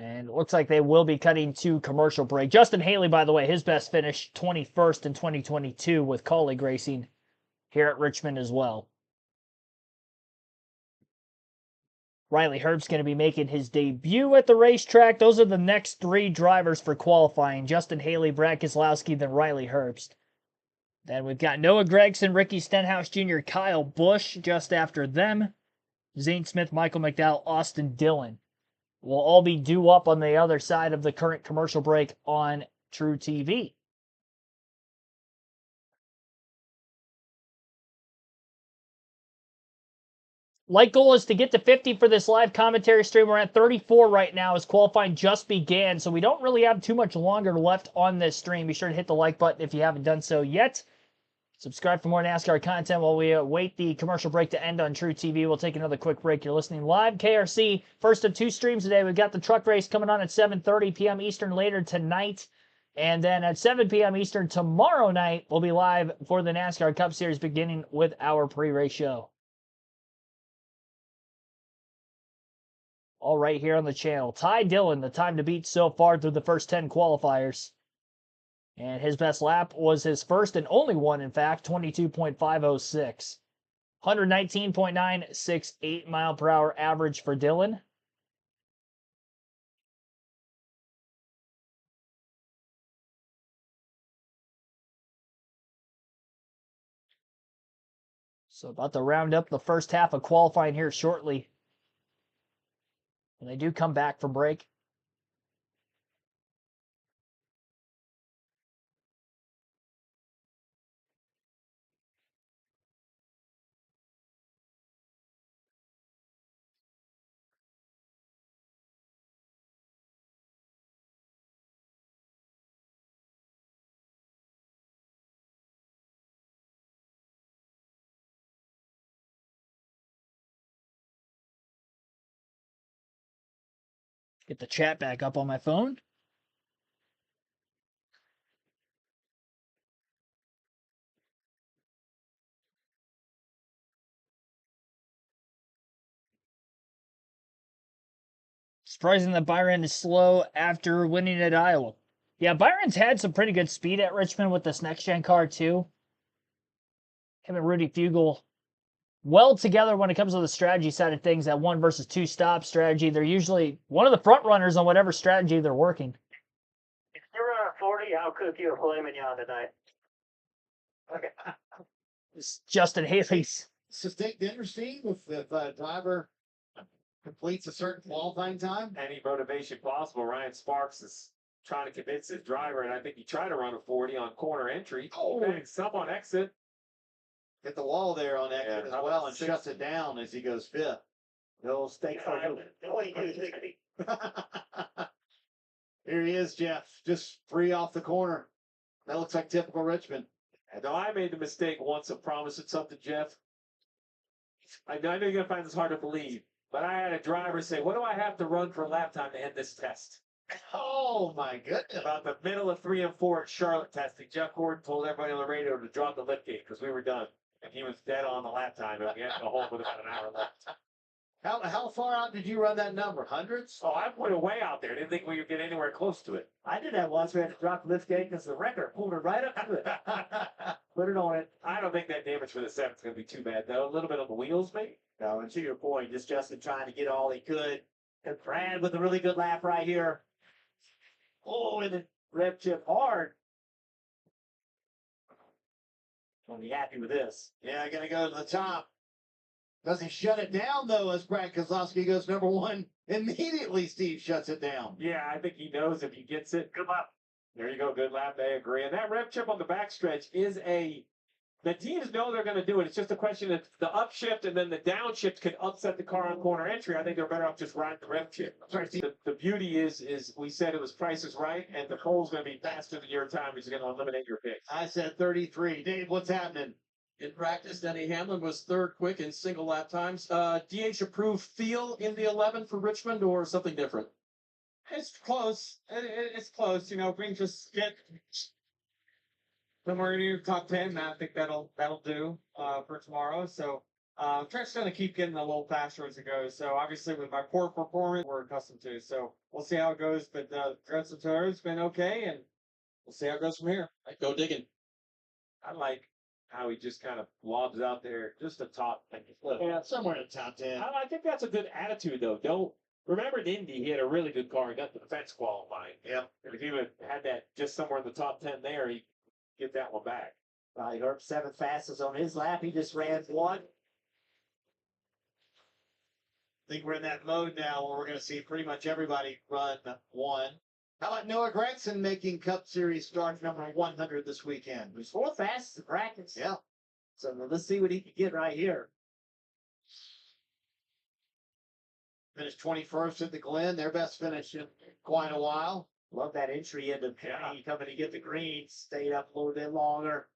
And it looks like they will be cutting to commercial break. Justin Haley, by the way, his best finish, 21st in 2022 with colleague racing here at Richmond as well. Riley Herbst's going to be making his debut at the racetrack. Those are the next 3 drivers for qualifying. Justin Haley, Brad Keselowski, then Riley Herbst. Then we've got Noah Gragson, Ricky Stenhouse Jr., Kyle Busch just after them. Zane Smith, Michael McDowell, Austin Dillon. will all be due up on the other side of the current commercial break on True TV. Like goal is to get to 50 for this live commentary stream. We're at 34 right now as qualifying just began, so we don't really have too much longer left on this stream. Be sure to hit the like button if you haven't done so yet. Subscribe for more NASCAR content while we wait the commercial break to end on True TV. We'll take another quick break. You're listening live. KRC, first of two streams today. We've got the truck race coming on at 7:30 p.m. Eastern later tonight. And then at 7 p.m. Eastern tomorrow night, we'll be live for the NASCAR Cup Series beginning with our pre-race show. All right here on the channel. Ty Dillon, the time to beat so far through the first 10 qualifiers. And his best lap was his first and only one, in fact, 22.506. 119.968 mile per hour average for Dillon. So about to round up the first half of qualifying here shortly. When they do come back from break. Get the chat back up on my phone. Surprising that Byron is slow after winning at Iowa. Yeah, Byron's had some pretty good speed at Richmond with this next-gen car, too. Him and Rudy Fugle well together when it comes to the strategy side of things, that 1 versus 2 stop strategy. They're usually one of the front runners on whatever strategy they're working. If you're on 40, I'll cook you a filet mignon tonight. Okay. It's Justin Haley's. Sustained interesting if a driver completes a certain qualifying time. Any motivation possible. Ryan Sparks is trying to convince his driver, and I think he tried to run a 40 on corner entry. Oh. Bang, some on exit. Hit the wall there on exit as how well about and six? shuts it down as he goes fifth. No steak for you. Here he is, Jeff, just free off the corner. That looks like typical Richmond. And though I made the mistake once of promising something, Jeff, I know you're going to find this hard to believe, but I had a driver say, what do I have to run for a lap time to end this test? Oh, my goodness. About the middle of 3 and 4 at Charlotte testing, Jeff Gordon told everybody on the radio to drop the lift gate because we were done. And he was dead on the lap time, and we had to go home with about an hour left. How far out did you run that number? Hundreds? Oh, I put it way out there. Didn't think we would get anywhere close to it. I did that once. We had to drop the lift gate because the wrecker pulled it right up to it. Put it on it. I don't think that damage for the 7's going to be too bad, though. A little bit on the wheels, maybe. No, and to your point, just Justin trying to get all he could. And Brad with a really good lap right here. Oh, and the rev chip hard. I'll be happy with this. Yeah, gonna go to the top. Does he shut it down, though, as Brad Kozlowski goes number 1? Immediately, Steve shuts it down. Yeah, I think he knows if he gets it. Good lap. There you go. Good lap. They agree. And that rev chip on the backstretch is the teams know they're going to do it. It's just a question of the upshift and then the downshift could upset the car on corner entry. I think they're better off just riding the rev chip. The beauty is we said it was Price is Right, and the pole's going to be faster than your time, which is going to eliminate your picks. I said 33. Dave, what's happening? In practice, Denny Hamlin was third quick in single lap times. DH approved feel in the 11 for Richmond or something different? It's close. It's close. You know, if we can just get somewhere in your top 10, I think that'll do for tomorrow. So Trent's going to keep getting a little faster as it goes. So obviously with my poor performance, we're accustomed to. So we'll see how it goes. But Trent's has been okay, and we'll see how it goes from here. Right, go digging. I like how he just kind of lobs out there, just a top. Yeah, somewhere in the top 10. I think that's a good attitude, though. Don't remember in Indy, he had a really good car. He got the defense qualifying. Yeah. And if he would have had that just somewhere in the top 10 there, he'd get that one back. He hurt 7th fastest on his lap. He just ran 1. I think we're in that mode now where we're going to see pretty much everybody run one. How about Noah Gregson making Cup Series start number 100 this weekend? He was fourth fastest in practice. Yeah. So let's see what he can get right here. Finished 21st at the Glen, their best finish in quite a while. Love that entry into Penny coming to get the green. Stayed up a little bit longer.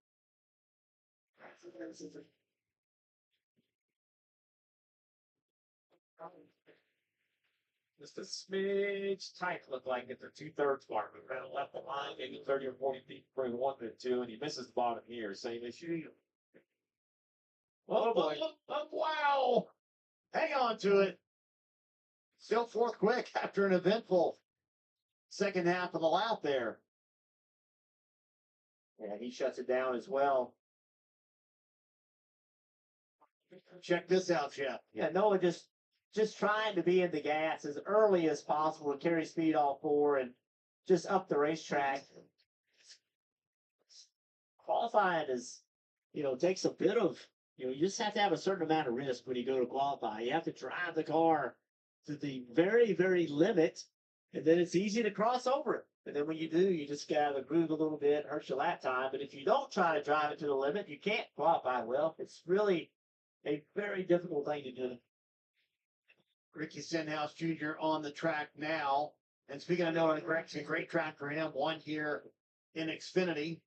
Just a smidge tight, look like at the 2/3 mark. We kind of left the line, maybe 30 or 40 feet before he wanted it to, and he misses the bottom here. Same issue. Oh, boy. Wow. Hang on to it. Still fourth quick after an eventful second half of the lap there. Yeah, he shuts it down as well. Check this out, Jeff. Yeah, Noah just trying to be in the gas as early as possible to carry speed all four and just up the racetrack. Qualifying is, takes a bit of, you just have to have a certain amount of risk when you go to qualify. You have to drive the car to the very, very limit, and then it's easy to cross over it. And then when you do, you just gotta groove a little bit, hurts your lap time. But if you don't try to drive it to the limit, you can't qualify well. It's really a very difficult thing to do. Ricky Stenhouse Jr. on the track now. And speaking of Noah Gregson, great track for him. One here in Xfinity.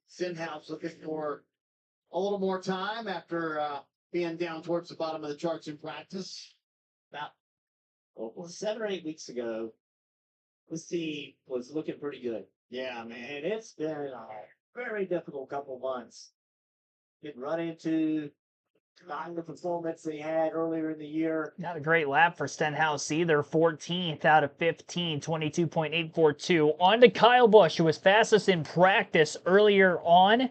Stenhouse looking for a little more time after being down towards the bottom of the charts in practice. About 7 or 8 weeks ago, this team was looking pretty good. Yeah, man. And it's been a very difficult couple of months. Getting run into, not the performance they had earlier in the year. Not a great lap for Stenhouse either. 14th out of 15, 22.842. On to Kyle Busch, who was fastest in practice earlier on.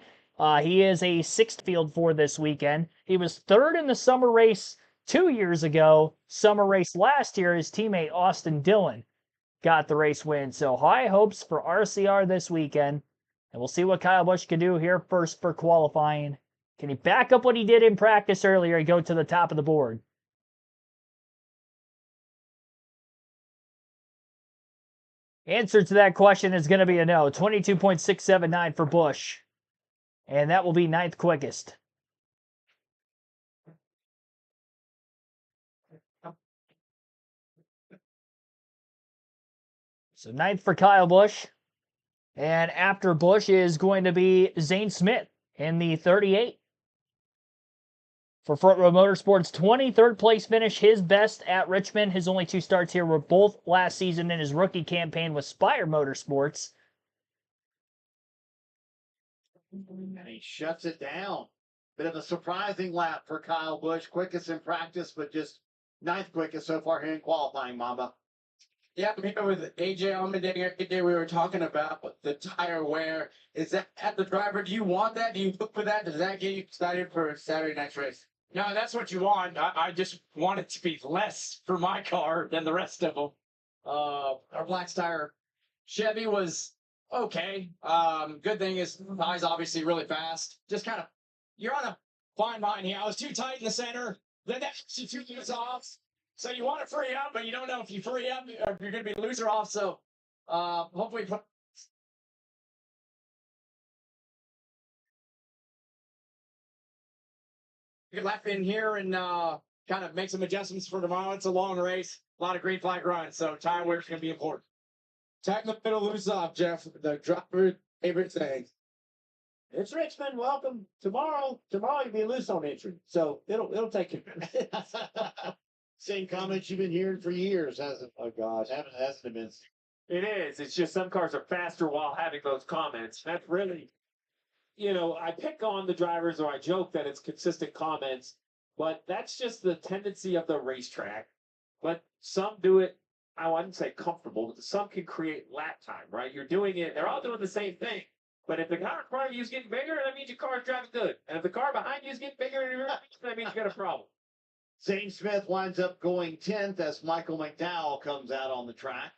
He is a sixth field for this weekend. He was third in the summer race 2 years ago. Summer race last year, his teammate Austin Dillon got the race win. So high hopes for RCR this weekend. And we'll see what Kyle Busch can do here first for qualifying. Can he back up what he did in practice earlier and go to the top of the board? Answer to that question is going to be a no. 22.679 for Busch. And that will be ninth quickest. So ninth for Kyle Busch. And after Busch is going to be Zane Smith in the 38. For Front Row Motorsports, 23rd place finish, his best at Richmond. His only 2 starts here were both last season in his rookie campaign with Spire Motorsports. And he shuts it down. Bit of a surprising lap for Kyle Busch. Quickest in practice, but just ninth quickest so far here in qualifying, Mamba. Yeah, I'm here with AJ Allmendinger. We were talking about the tire wear. Is that at the driver? Do you want that? Do you look for that? Does that get you excited for Saturday night's race? No, that's what you want. I just want it to be less for my car than the rest of them. Our Black Tire Chevy was okay. Good thing is Ty's obviously really fast. Just kind of, you're on a fine line here. I was too tight in the center. Then that actually 2 years off. So you want to free up, but you don't know if you free up or if you're going to be loser off. So hopefully you can lap in here and kind of make some adjustments for tomorrow. It's a long race, a lot of green flag runs, so tire wear is going to be important. Tag in the middle, loose off, Jeff. The driver favorite saying. It's Richmond. Welcome. Tomorrow you'll be loose on entry. So it'll take you. Same comments you've been hearing for years, hasn't it? Oh gosh. Hasn't it been? It is. It's just some cars are faster while having those comments. That's really, I pick on the drivers or I joke that it's consistent comments, but that's just the tendency of the racetrack. But some do it, I wouldn't say comfortable, but some can create lap time, right? You're doing it, they're all doing the same thing. But if the car in front of you is getting bigger, that means your car's driving good. And if the car behind you is getting bigger, that means you got a problem. Zane Smith winds up going 10th as Michael McDowell comes out on the track.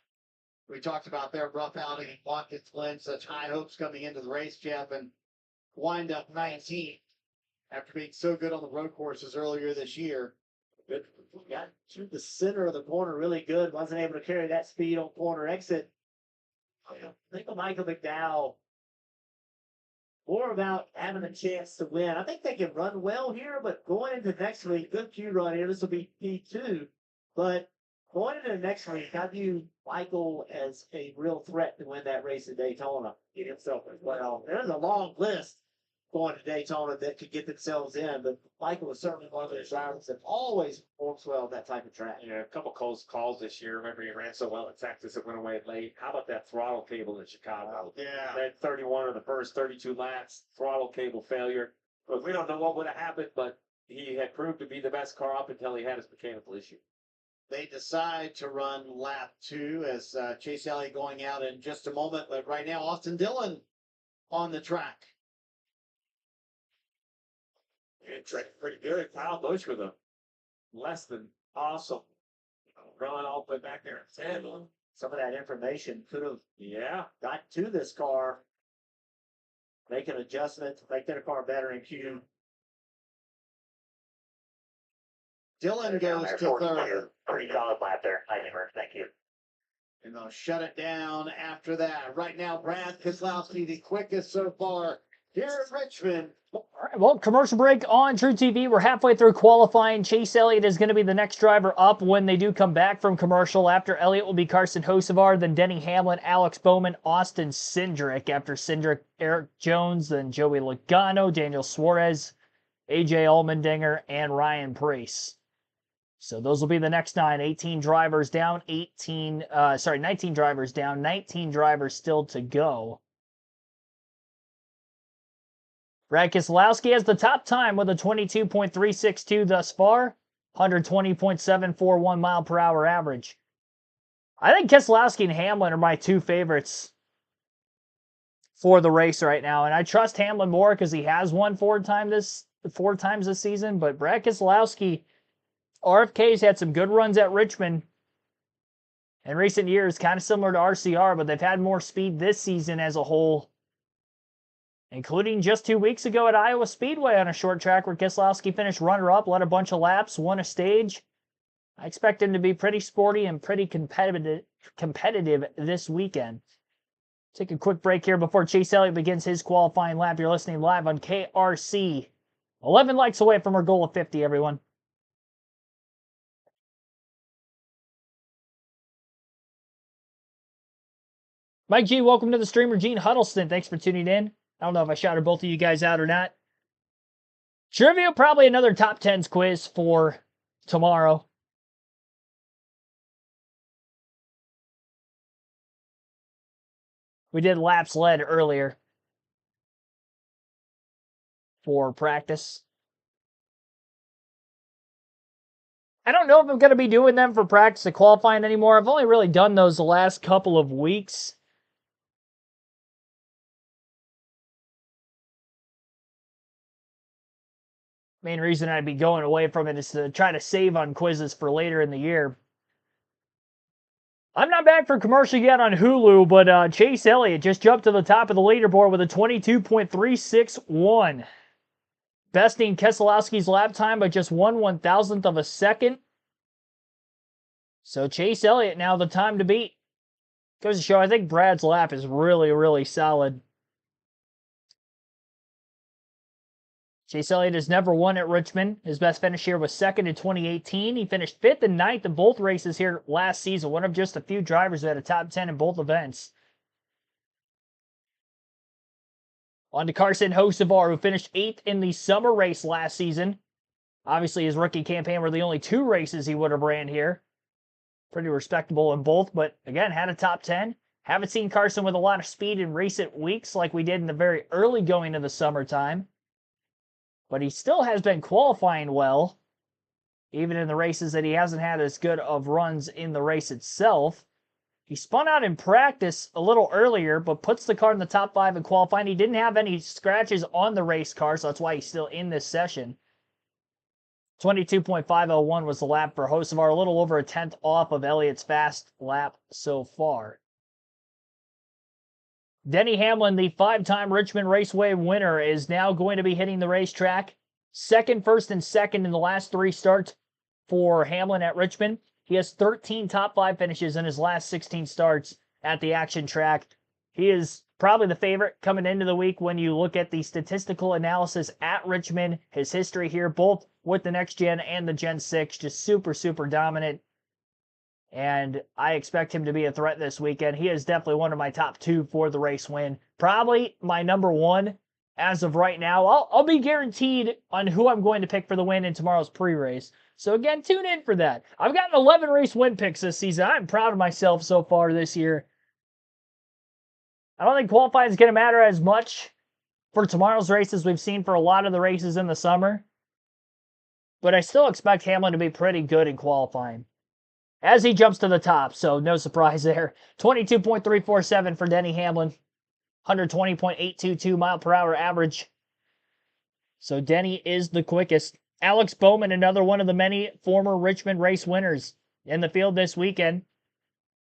We talked about their rough outing in Watkins Glen, such high hopes coming into the race, Jeff, and wind up 19th after being so good on the road courses earlier this year. Good. Got through the center of the corner really good. Wasn't able to carry that speed on corner exit. I think of Michael McDowell more about having a chance to win. I think they can run well here, but going into next week, good Q run here. This will be P2. But going into next week, I view Michael as a real threat to win that race at Daytona in himself as well. There's a long list going to Daytona that could get themselves in, but Michael is certainly one of those drivers that always performs well at that type of track. Yeah, a couple close calls this year. Remember, he ran so well at Texas, it went away late. How about that throttle cable in Chicago? Yeah. That 31 of the first 32 laps, throttle cable failure. But we don't know what would have happened, but he had proved to be the best car up until he had his mechanical issue. They decide to run lap 2 as Chase Elliott going out in just a moment. But right now, Austin Dillon on the track. It's pretty good. Kyle Busch with a less than awesome run all the way back there at 10. Some of that information could have Yeah. got to this car, make an adjustment, make their car better in Q. Dillon goes to third. Pretty solid lap there. Thank you. And they'll shut it down after that. Right now, Brad Keselowski, the quickest so far here at Richmond. All right, well, commercial break on True TV. We're halfway through qualifying. Chase Elliott is going to be the next driver up when they do come back from commercial. After Elliott will be Carson Hocevar, then Denny Hamlin, Alex Bowman, Austin Cindric. After Cindric, Eric Jones, then Joey Logano, Daniel Suarez, AJ Allmendinger, and Ryan Preece. So those will be the next 9. 18 drivers down, 19 drivers down, 19 drivers still to go. Brad Keselowski has the top time with a 22.362 thus far, 120.741 mile per hour average. I think Keselowski and Hamlin are my two favorites for the race right now, and I trust Hamlin more because he has won 4 times this season. But Brad Keselowski, RFK's had some good runs at Richmond in recent years, kind of similar to RCR, but they've had more speed this season as a whole, including just 2 weeks ago at Iowa Speedway on a short track where Keselowski finished runner-up, led a bunch of laps, won a stage. I expect him to be pretty sporty and pretty competitive this weekend. Take a quick break here before Chase Elliott begins his qualifying lap. You're listening live on KRC. 11 likes away from our goal of 50, everyone. Mike G, welcome to the streamer. Gene Huddleston, thanks for tuning in. I don't know if I shouted both of you guys out or not. Trivia, probably another top 10s quiz for tomorrow. We did laps led earlier for practice. I don't know if I'm going to be doing them for practice and qualifying anymore. I've only really done those the last couple of weeks. Main reason I'd be going away from it is to try to save on quizzes for later in the year. I'm not back for commercial yet on Hulu, but Chase Elliott just jumped to the top of the leaderboard with a 22.361. Besting Keselowski's lap time by just 1/1000th of a second. So Chase Elliott now the time to beat. Goes to show, I think Brad's lap is really, really solid. Chase Elliott has never won at Richmond. His best finish here was second in 2018. He finished 5th and 9th in both races here last season. One of just a few drivers that had a top 10 in both events. On to Carson Hocevar, who finished 8th in the summer race last season. Obviously, his rookie campaign were the only 2 races he would have ran here. Pretty respectable in both, but again, had a top 10. Haven't seen Carson with a lot of speed in recent weeks like we did in the very early going of the summertime. But he still has been qualifying well, even in the races that he hasn't had as good of runs in the race itself. He spun out in practice a little earlier, but puts the car in the top 5 in qualifying. He didn't have any scratches on the race car, so that's why he's still in this session. 22.501 was the lap for Hocevar, a little over a 10th off of Elliott's fast lap so far. Denny Hamlin, the 5-time Richmond Raceway winner, is now going to be hitting the racetrack. Second, first, and second in the last 3 starts for Hamlin at Richmond. He has 13 top 5 finishes in his last 16 starts at the action track. He is probably the favorite coming into the week when you look at the statistical analysis at Richmond. His history here, both with the Next Gen and the Gen 6, just super, super dominant. And I expect him to be a threat this weekend. He is definitely one of my top 2 for the race win. Probably my number 1 as of right now. I'll be guaranteed on who I'm going to pick for the win in tomorrow's pre-race. So again, tune in for that. I've gotten 11 race win picks this season. I'm proud of myself so far this year. I don't think qualifying is going to matter as much for tomorrow's race as we've seen for a lot of the races in the summer. But I still expect Hamlin to be pretty good in qualifying as he jumps to the top, so no surprise there. 22.347 for Denny Hamlin, 120.822 mile per hour average. So Denny is the quickest. Alex Bowman, another one of the many former Richmond race winners in the field this weekend.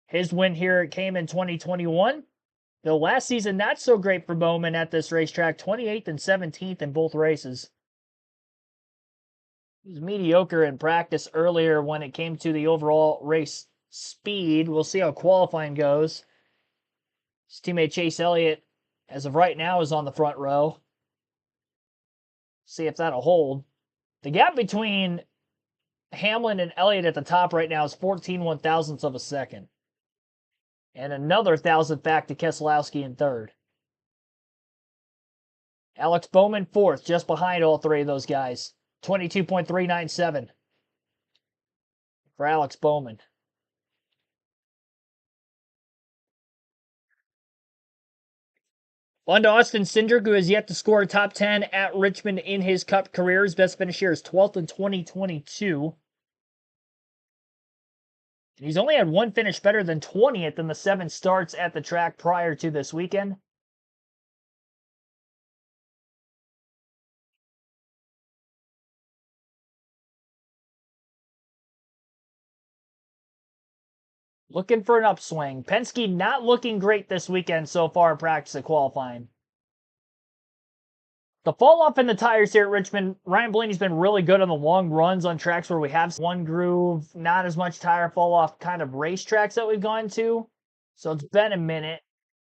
His win here came in 2021. Though last season, not so great for Bowman at this racetrack, 28th and 17th in both races. He was mediocre in practice earlier when it came to the overall race speed. We'll see how qualifying goes. His teammate Chase Elliott, as of right now, is on the front row. See if that'll hold. The gap between Hamlin and Elliott at the top right now is 14 one-thousandths of a second. And another thousandth back to Keselowski in third. Alex Bowman fourth, just behind all three of those guys. 22.397 for Alex Bowman. On to Austin Cindric, who has yet to score a top 10 at Richmond in his Cup career. His best finish here is 12th in 2022. He's only had one finish better than 20th in the 7 starts at the track prior to this weekend. Looking for an upswing. Penske not looking great this weekend so far in practice and qualifying. The fall off in the tires here at Richmond, Ryan Blaney's been really good on the long runs on tracks where we have one groove, not as much tire fall off kind of racetracks that we've gone to. So it's been a minute.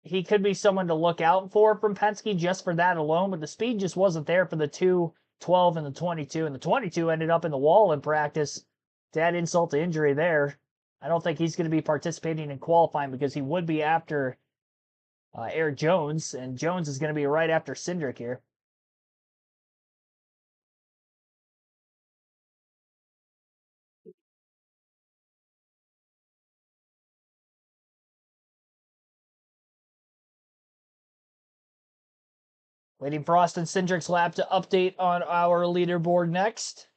He could be someone to look out for from Penske just for that alone, but the speed just wasn't there for the 212 and the 22. And the 22 ended up in the wall in practice. To add insult to injury there. I don't think he's going to be participating in qualifying because he would be after Eric Jones, and Jones is going to be right after Cindric here. Waiting for Austin Cindric's lap to update on our leaderboard next.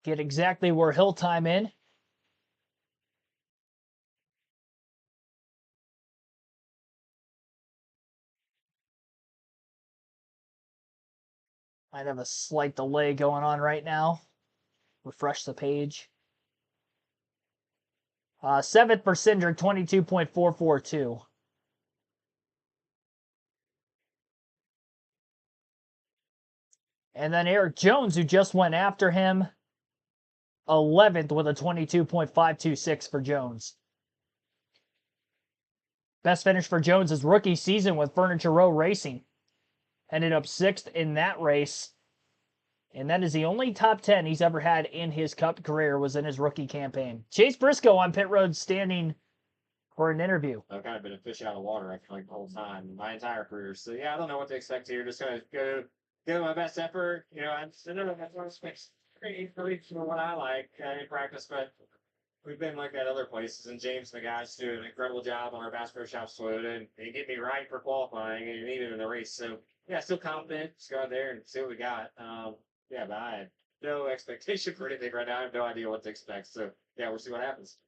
Get exactly where he'll time in. Might have a slight delay going on right now. Refresh the page. 7th for Cindric, 22.442. And then Eric Jones, who just went after him, 11th with a 22.526 for Jones. Best finish for Jones' is rookie season with Furniture Row Racing. Ended up 6th in that race. And that is the only top 10 he's ever had in his Cup career was in his rookie campaign. Chase Briscoe on pit road standing for an interview. I've kind of been a fish out of water, I feel like, the whole time, my entire career. So, yeah, I don't know what to expect here. Just going to go give my best effort. You know, I don't know that's pretty for what I like in practice, but we've been like that other places, and James and the guys do an incredible job on our Bass Pro Shops Toyota, and they get me right for qualifying and even in the race. So, yeah, still confident. Just go out there and see what we got. Yeah, but I have no expectation for anything right now. I have no idea what to expect. So, yeah, we'll see what happens.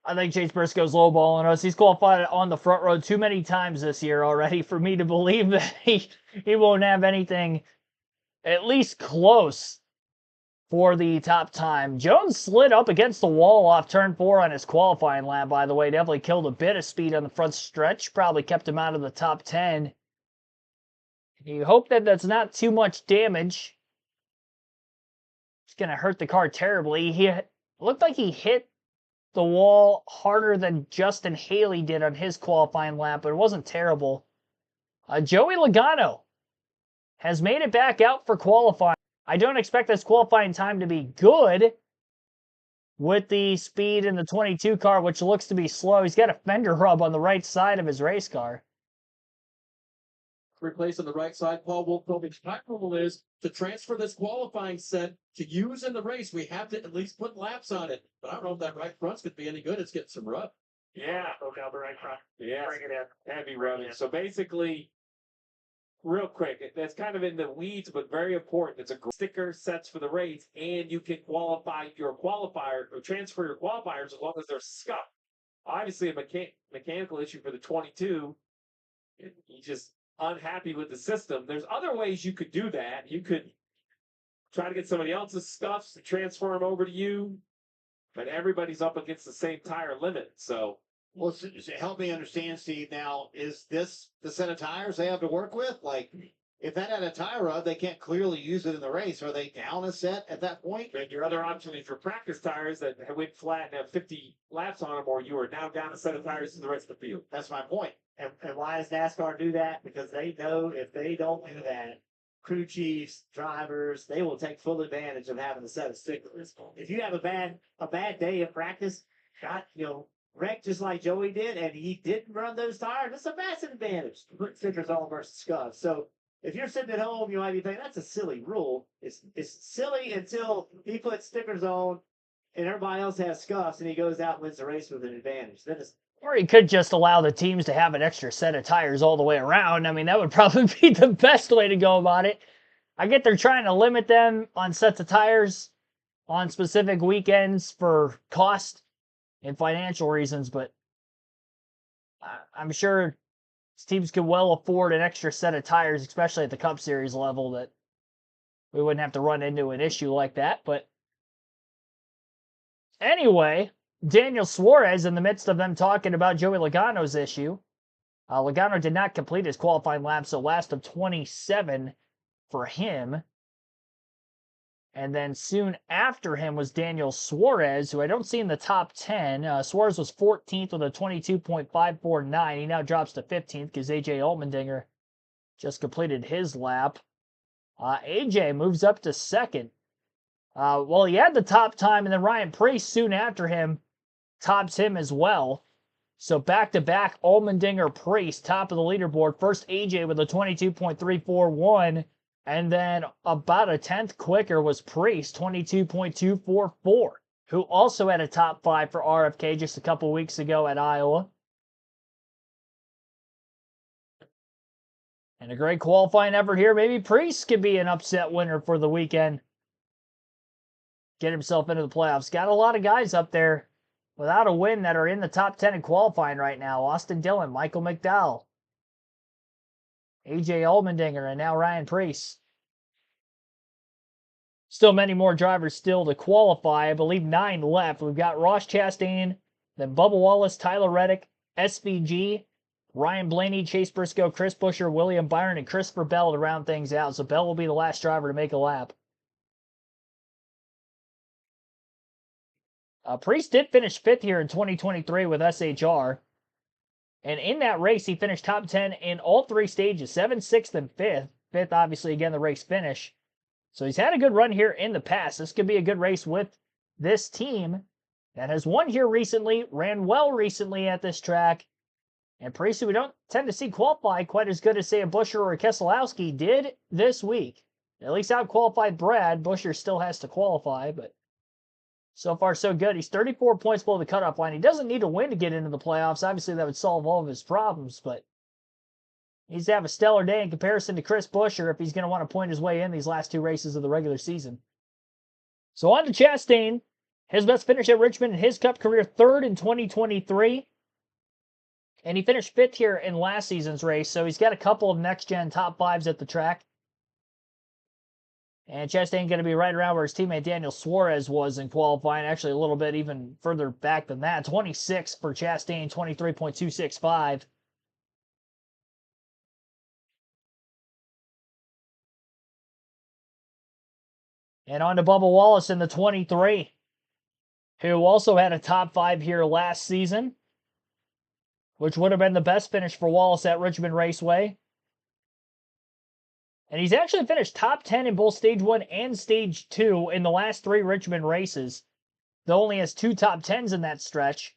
I think Chase Briscoe's lowballing us. He's qualified on the front row too many times this year already for me to believe that he won't have anything at least close for the top time. Jones slid up against the wall off turn 4 on his qualifying lap, by the way. Definitely killed a bit of speed on the front stretch. Probably kept him out of the top 10. You hope that that's not too much damage. It's going to hurt the car terribly. He looked like he hit the wall harder than Justin Haley did on his qualifying lap, but it wasn't terrible. Joey Logano has made it back out for qualifying. I don't expect this qualifying time to be good with the speed in the 22 car, which looks to be slow. He's got a fender rub on the right side of his race car. Replace on the right side. Paul Wolf told me my rule is to transfer this qualifying set to use in the race. We have to at least put laps on it. But I don't know if that right front's going to be any good. It's getting some rub. Yeah. Poke out the right front. Yeah. Bring it in. Heavy rubbing. So basically, real quick, that's kind of in the weeds, but very important. It's a sticker sets for the race, and you can qualify your qualifier or transfer your qualifiers as long as they're scuffed. Obviously, a mechanical issue for the 22. You just unhappy with the system. There's other ways you could do that. You could try to get somebody else's scuffs to transfer them over to you, but everybody's up against the same tire limit. So, Well, help me understand, Steve. Now, is this the set of tires they have to work with? Like, if that had a tire rub, they can't clearly use it in the race. Are they down a set at that point? and your other option is for practice tires that went flat and have 50 laps on them, or you are now down a set of tires to the rest of the field. That's my point. And why does NASCAR do that? Because they know if they don't do that, crew chiefs, drivers, they will take full advantage of having a set of stickers. If you have a bad day of practice, wreck just like Joey did, and he didn't run those tires, it's a massive advantage to put stickers on versus scuffs. So if you're sitting at home, you might be thinking that's a silly rule. It's silly until he puts stickers on and everybody else has scuffs and he goes out and wins the race with an advantage. Then it's Or he could just allow the teams to have an extra set of tires all the way around. I mean, that would probably be the best way to go about it. I get they're trying to limit them on sets of tires on specific weekends for cost and financial reasons, but I'm sure teams could well afford an extra set of tires, especially at the Cup Series level, that we wouldn't have to run into an issue like that. But anyway, Daniel Suarez, in the midst of them talking about Joey Logano's issue, Logano did not complete his qualifying lap, so last of 27 for him. And then soon after him was Daniel Suarez, who I don't see in the top 10. Suarez was 14th with a 22.549. He now drops to 15th because A.J. Allmendinger just completed his lap. A.J. moves up to second. Well, he had the top time, and then Ryan Preece soon after him tops him as well. So back-to-back Allmendinger Preece, top of the leaderboard. First A.J. with a 22.341. And then about a tenth quicker was Preece, 22.244, who also had a top 5 for RFK just a couple weeks ago at Iowa. And a great qualifying effort here. Maybe Preece could be an upset winner for the weekend. Get himself into the playoffs. Got a lot of guys up there without a win that are in the top 10 in qualifying right now. Austin Dillon, Michael McDowell, A.J. Allmendinger, and now Ryan Preece. Still many more drivers still to qualify. I believe 9 left. We've got Ross Chastain, then Bubba Wallace, Tyler Reddick, SVG, Ryan Blaney, Chase Briscoe, Chris Buescher, William Byron, and Christopher Bell to round things out. So Bell will be the last driver to make a lap. Preece did finish 5th here in 2023 with SHR. And in that race, he finished top 10 in all 3 stages, 7th, 6th, and 5th. 5th, obviously, again, the race finish. So he's had a good run here in the past. This could be a good race with this team that has won here recently, ran well recently at this track. And Preece, we don't tend to see qualify quite as good as, say, a Buescher or a Keselowski did this week. At least out-qualified Brad. Buescher still has to qualify, but so far so good. He's 34 points below the cutoff line. He doesn't need a win to get into the playoffs. Obviously, that would solve all of his problems, but he needs to have a stellar day in comparison to Chris Buescher if he's going to want to point his way in these last 2 races of the regular season. So on to Chastain. His best finish at Richmond in his Cup career, 3rd in 2023. And he finished 5th here in last season's race, so he's got a couple of next-gen top 5s at the track. And Chastain going to be right around where his teammate Daniel Suarez was in qualifying, actually a little bit even further back than that. 26 for Chastain, 23.265. And on to Bubba Wallace in the 23, who also had a top 5 here last season, which would have been the best finish for Wallace at Richmond Raceway. And he's actually finished top 10 in both Stage 1 and Stage 2 in the last 3 Richmond races, though only has 2 top 10s in that stretch,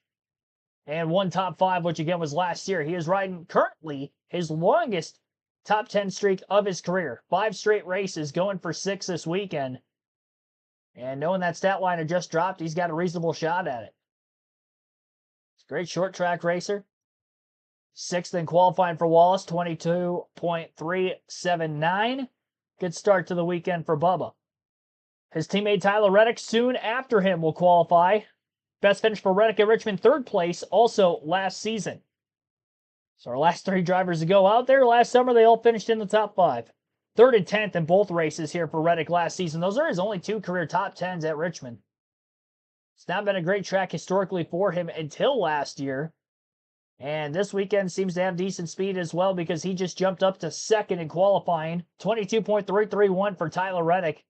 and 1 top 5, which again was last year. He is riding currently his longest top 10 streak of his career. 5 straight races, going for 6 this weekend. And knowing that stat line had just dropped, he's got a reasonable shot at it. He's a great short track racer. 6th in qualifying for Wallace, 22.379. Good start to the weekend for Bubba. His teammate Tyler Reddick soon after him will qualify. Best finish for Reddick at Richmond, 3rd place, also last season. So our last 3 drivers to go out there last summer, they all finished in the top 5. 3rd and 10th in both races here for Reddick last season. Those are his only 2 career top 10s at Richmond. It's not been a great track historically for him until last year. And this weekend seems to have decent speed as well, because he just jumped up to 2nd in qualifying. 22.331 for Tyler Reddick.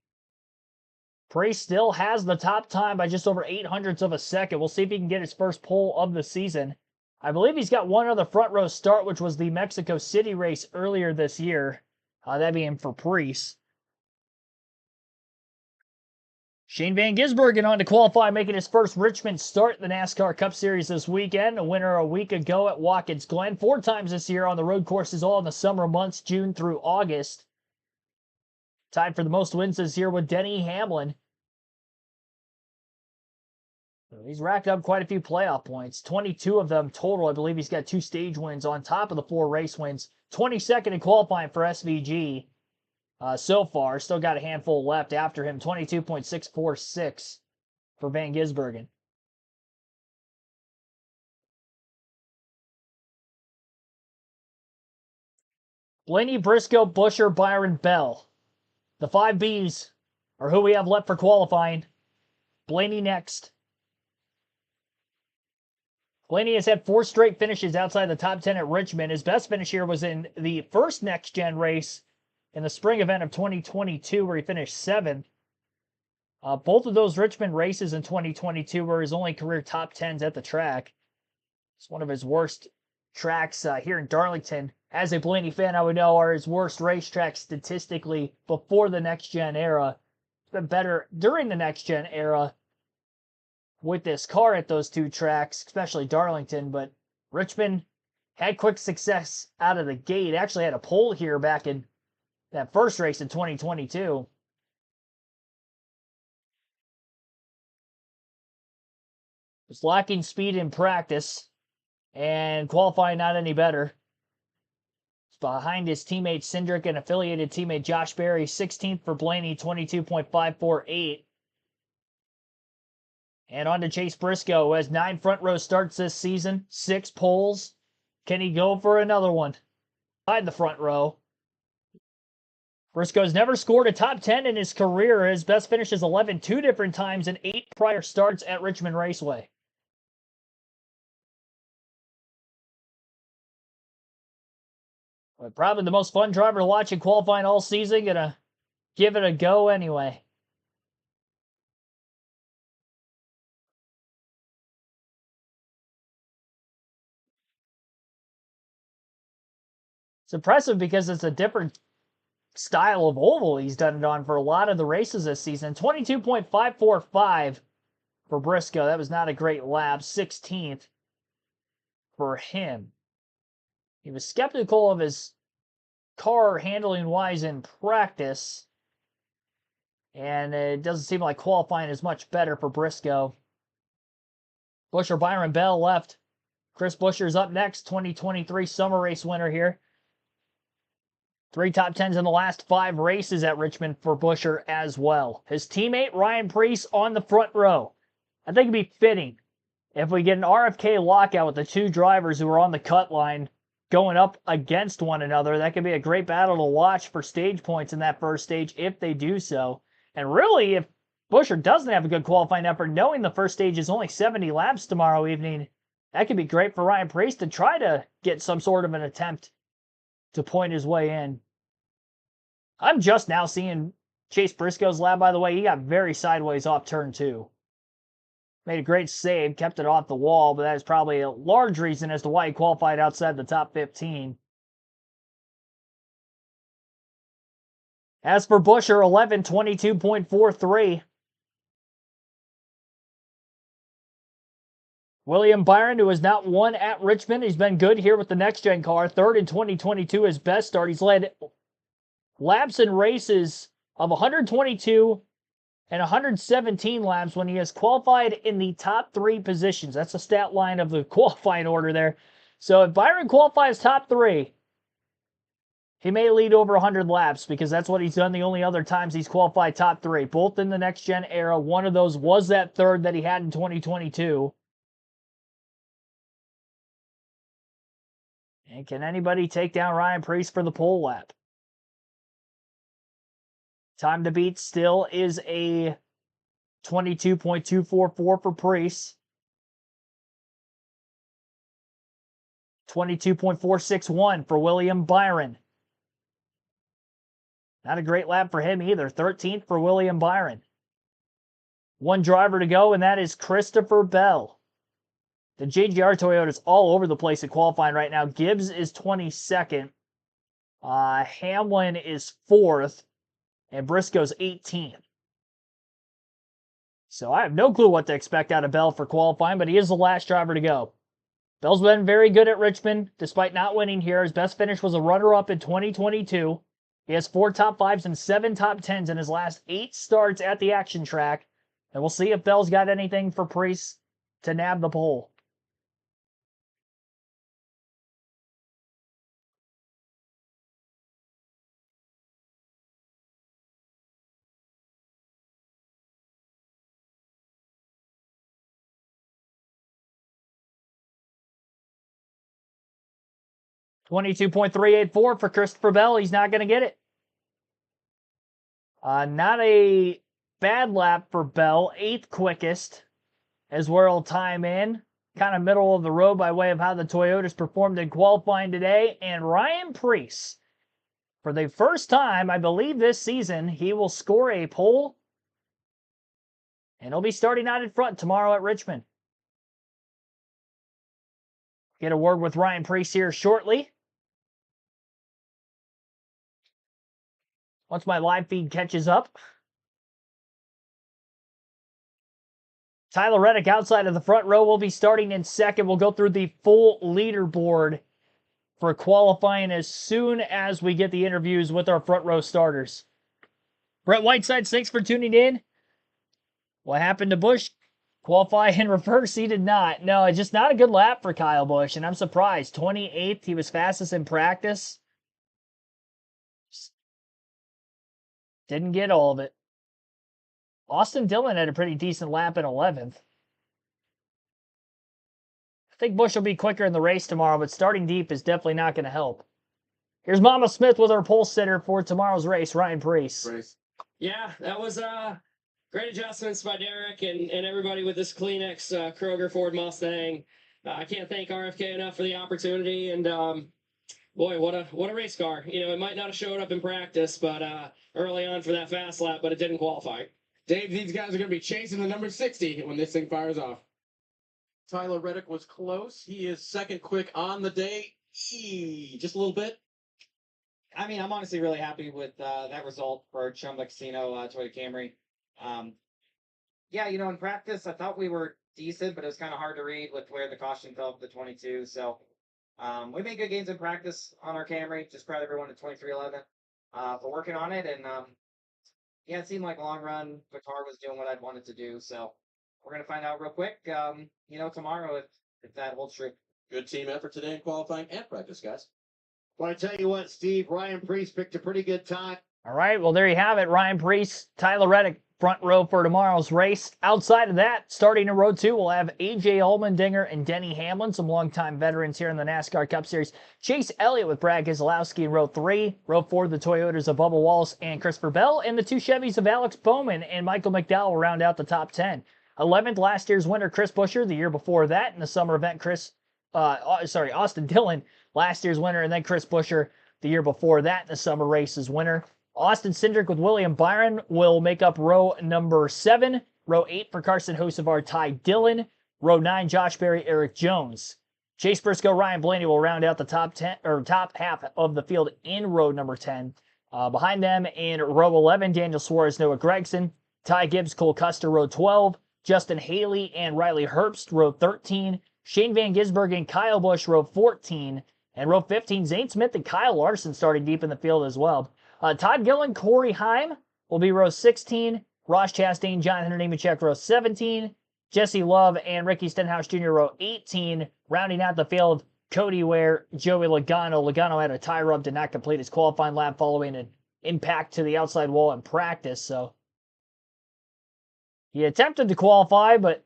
Priest still has the top time by just over 0.08 of a second. We'll see if he can get his first pole of the season. I believe he's got one other front row start, which was the Mexico City race earlier this year. That being for Priest. Shane Van Gisbergen on to qualify, making his first Richmond start in the NASCAR Cup Series this weekend. A winner a week ago at Watkins Glen. 4 times this year on the road courses, all in the summer months, June through August. Tied for the most wins this year with Denny Hamlin. He's racked up quite a few playoff points. 22 of them total. I believe he's got 2 stage wins on top of the 4 race wins. 22nd in qualifying for SVG so far. Still got a handful left after him. 22.646 for Van Gisbergen. Blaney, Briscoe, Buscher, Byron, Bell. The 5 Bs are who we have left for qualifying. Blaney next. Blaney has had 4 straight finishes outside the top 10 at Richmond. His best finish here was in the first next-gen race in the spring event of 2022, where he finished 7th. Both of those Richmond races in 2022 were his only career top 10s at the track. It's one of his worst tracks here in Darlington. As a Blaney fan, I would know are his worst racetracks statistically before the next-gen era. It's been better during the next-gen era with this car at those 2 tracks, especially Darlington, but Richmond had quick success out of the gate. Actually had a pole here back in that first race in 2022. Was lacking speed in practice, and qualifying not any better. It's behind his teammate Cindric and affiliated teammate Josh Berry. 16th for Blaney, 22.548. And on to Chase Briscoe, who has 9 front row starts this season, 6 poles. Can he go for another one? Inside the front row. Briscoe's never scored a top 10 in his career. His best finish is 11 2 different times in 8 prior starts at Richmond Raceway. But probably the most fun driver to watch in qualifying all season. Gonna give it a go anyway. It's impressive because it's a different style of oval he's done it on for a lot of the races this season. 22.545 for Briscoe. That was not a great lap. 16th for him. He was skeptical of his car handling-wise in practice, and it doesn't seem like qualifying is much better for Briscoe. Buscher, Byron Bell left. Chris Buscher's up next. 2023 summer race winner here. 3 top 10s in the last 5 races at Richmond for Buscher as well. His teammate, Ryan Preece, on the front row. I think it'd be fitting if we get an RFK lockout with the 2 drivers who are on the cut line going up against one another. That could be a great battle to watch for stage points in that first stage if they do so. And really, if Buscher doesn't have a good qualifying effort, knowing the first stage is only 70 laps tomorrow evening, that could be great for Ryan Preece to try to get some sort of an attempt to point his way in. I'm just now seeing Chase Briscoe's lap, by the way, he got very sideways off turn 2. Made a great save, kept it off the wall, but that is probably a large reason as to why he qualified outside the top 15. As for Buescher, 11:22.43. William Byron, who has not won at Richmond, he's been good here with the next-gen car. Third in 2022, his best start. He's led laps and races of 122 and 117 laps when he has qualified in the top 3 positions. That's the stat line of the qualifying order there. So if Byron qualifies top 3, he may lead over 100 laps because that's what he's done the only other times he's qualified top 3, both in the next-gen era. One of those was that third that he had in 2022. And can anybody take down Ryan Preece for the pole lap? Time to beat still is a 22.244 for Preece. 22.461 for William Byron. Not a great lap for him either. 13th for William Byron. One driver to go, and that is Christopher Bell. The JGR Toyota is all over the place at qualifying right now. Gibbs is 22nd. Hamlin is 4th. And Briscoe's 18th. So I have no clue what to expect out of Bell for qualifying, but he is the last driver to go. Bell's been very good at Richmond, despite not winning here. His best finish was a runner-up in 2022. He has 4 top 5s and 7 top 10s in his last 8 starts at the action track. And we'll see if Bell's got anything for Preece to nab the pole. $22.384 for Christopher Bell. He's not going to get it. Not a bad lap for Bell. 8th quickest is where he'll time in. Kind of middle of the road by way of how the Toyotas performed in qualifying today. And Ryan Preece, for the first time, I believe this season, he will score a pole. And he'll be starting out in front tomorrow at Richmond. Get a word with Ryan Preece here shortly. Once my live feed catches up. Tyler Reddick outside of the front row will be starting in second. We'll go through the full leaderboard for qualifying as soon as we get the interviews with our front row starters. Brett Whiteside, thanks for tuning in. What happened to Busch? Qualify in reverse? He did not. No, it's just not a good lap for Kyle Busch, and I'm surprised. 28th, he was fastest in practice. Didn't get all of it. Austin Dillon had a pretty decent lap in 11th. I think Busch will be quicker in the race tomorrow, but starting deep is definitely not going to help. Here's Mama Smith with our pole sitter for tomorrow's race, Ryan Preece. Yeah, that was great adjustments by Derek and everybody with this Kleenex Kroger Ford Mustang. I can't thank RFK enough for the opportunity, and boy, what a race car. You know, it might not have showed up in practice, but early on for that fast lap, but it didn't qualify. Dave, these guys are going to be chasing the number 60 when this thing fires off. Tyler Reddick was close. He is second quick on the day. Just a little bit. I mean, I'm honestly really happy with that result for Chumba Casino Toyota Camry. Yeah, you know, in practice, I thought we were decent, but it was kind of hard to read with where the caution fell for the 22. So we made good gains in practice on our Camry. Just proud of everyone at 2311 for working on it. And yeah, it seemed like long run, the car was doing what I'd wanted to do. So we're going to find out real quick, you know, tomorrow if that holds true. Good team effort today in qualifying and practice, guys. Well, I tell you what, Steve, Ryan Preece picked a pretty good time. All right, well, there you have it. Ryan Preece, Tyler Reddick, front row for tomorrow's race. Outside of that, starting in row 2, we'll have A.J. Allmendinger and Denny Hamlin, some longtime veterans here in the NASCAR Cup Series. Chase Elliott with Brad Keselowski in row 3. Row 4, the Toyotas of Bubba Wallace and Christopher Bell, and the 2 Chevys of Alex Bowman and Michael McDowell round out the top 10. 11th, last year's winner, Chris Buescher. The year before that, in the summer event, Austin Dillon, last year's winner, and then Chris Buescher the year before that in the summer races winner. Austin Cindric with William Byron will make up row number 7. Row 8 for Carson Hocevar, Ty Dillon. Row 9, Josh Berry, Eric Jones. Chase Briscoe, Ryan Blaney will round out the top half of the field in row number 10. Behind them in row 11, Daniel Suarez, Noah Gragson. Ty Gibbs, Cole Custer, row 12. Justin Haley and Riley Herbst, row 13. Shane Van Gisbergen and Kyle Busch, row 14. And row 15, Zane Smith and Kyle Larson starting deep in the field as well. Todd Gillen, Corey Heim will be row 16. Ross Chastain, John Henry Nemechek, row 17. Jesse Love and Ricky Stenhouse Jr., row 18. Rounding out the field, Cody Ware, Joey Logano. Logano had a tie rub, did not complete his qualifying lap following an impact to the outside wall in practice. So he attempted to qualify, but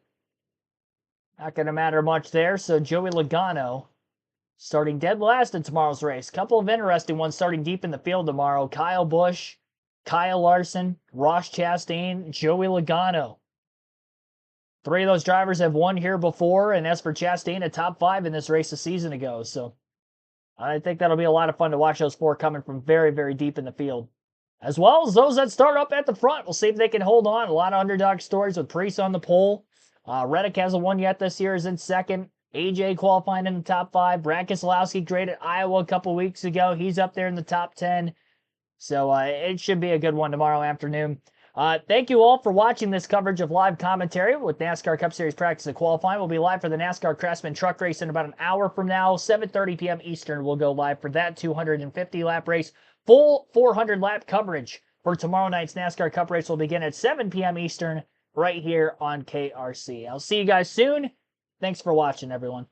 not going to matter much there. So Joey Logano starting dead last in tomorrow's race. Couple of interesting ones starting deep in the field tomorrow. Kyle Busch, Kyle Larson, Ross Chastain, Joey Logano. 3 of those drivers have won here before, and as for Chastain, a top 5 in this race a season ago. So I think that'll be a lot of fun to watch those 4 coming from very, very deep in the field. As well as those that start up at the front. We'll see if they can hold on. A lot of underdog stories with Preece on the pole. Reddick hasn't won yet this year, is in second. AJ qualifying in the top 5. Brad Keselowski graded Iowa a couple weeks ago. He's up there in the top 10. So it should be a good one tomorrow afternoon. Thank you all for watching this coverage of live commentary with NASCAR Cup Series practice and qualifying. We'll be live for the NASCAR Craftsman Truck Race in about an hour from now. 7:30 p.m. Eastern, we'll go live for that 250-lap race. Full 400-lap coverage for tomorrow night's NASCAR Cup Race will begin at 7 p.m. Eastern right here on KRC. I'll see you guys soon. Thanks for watching, everyone.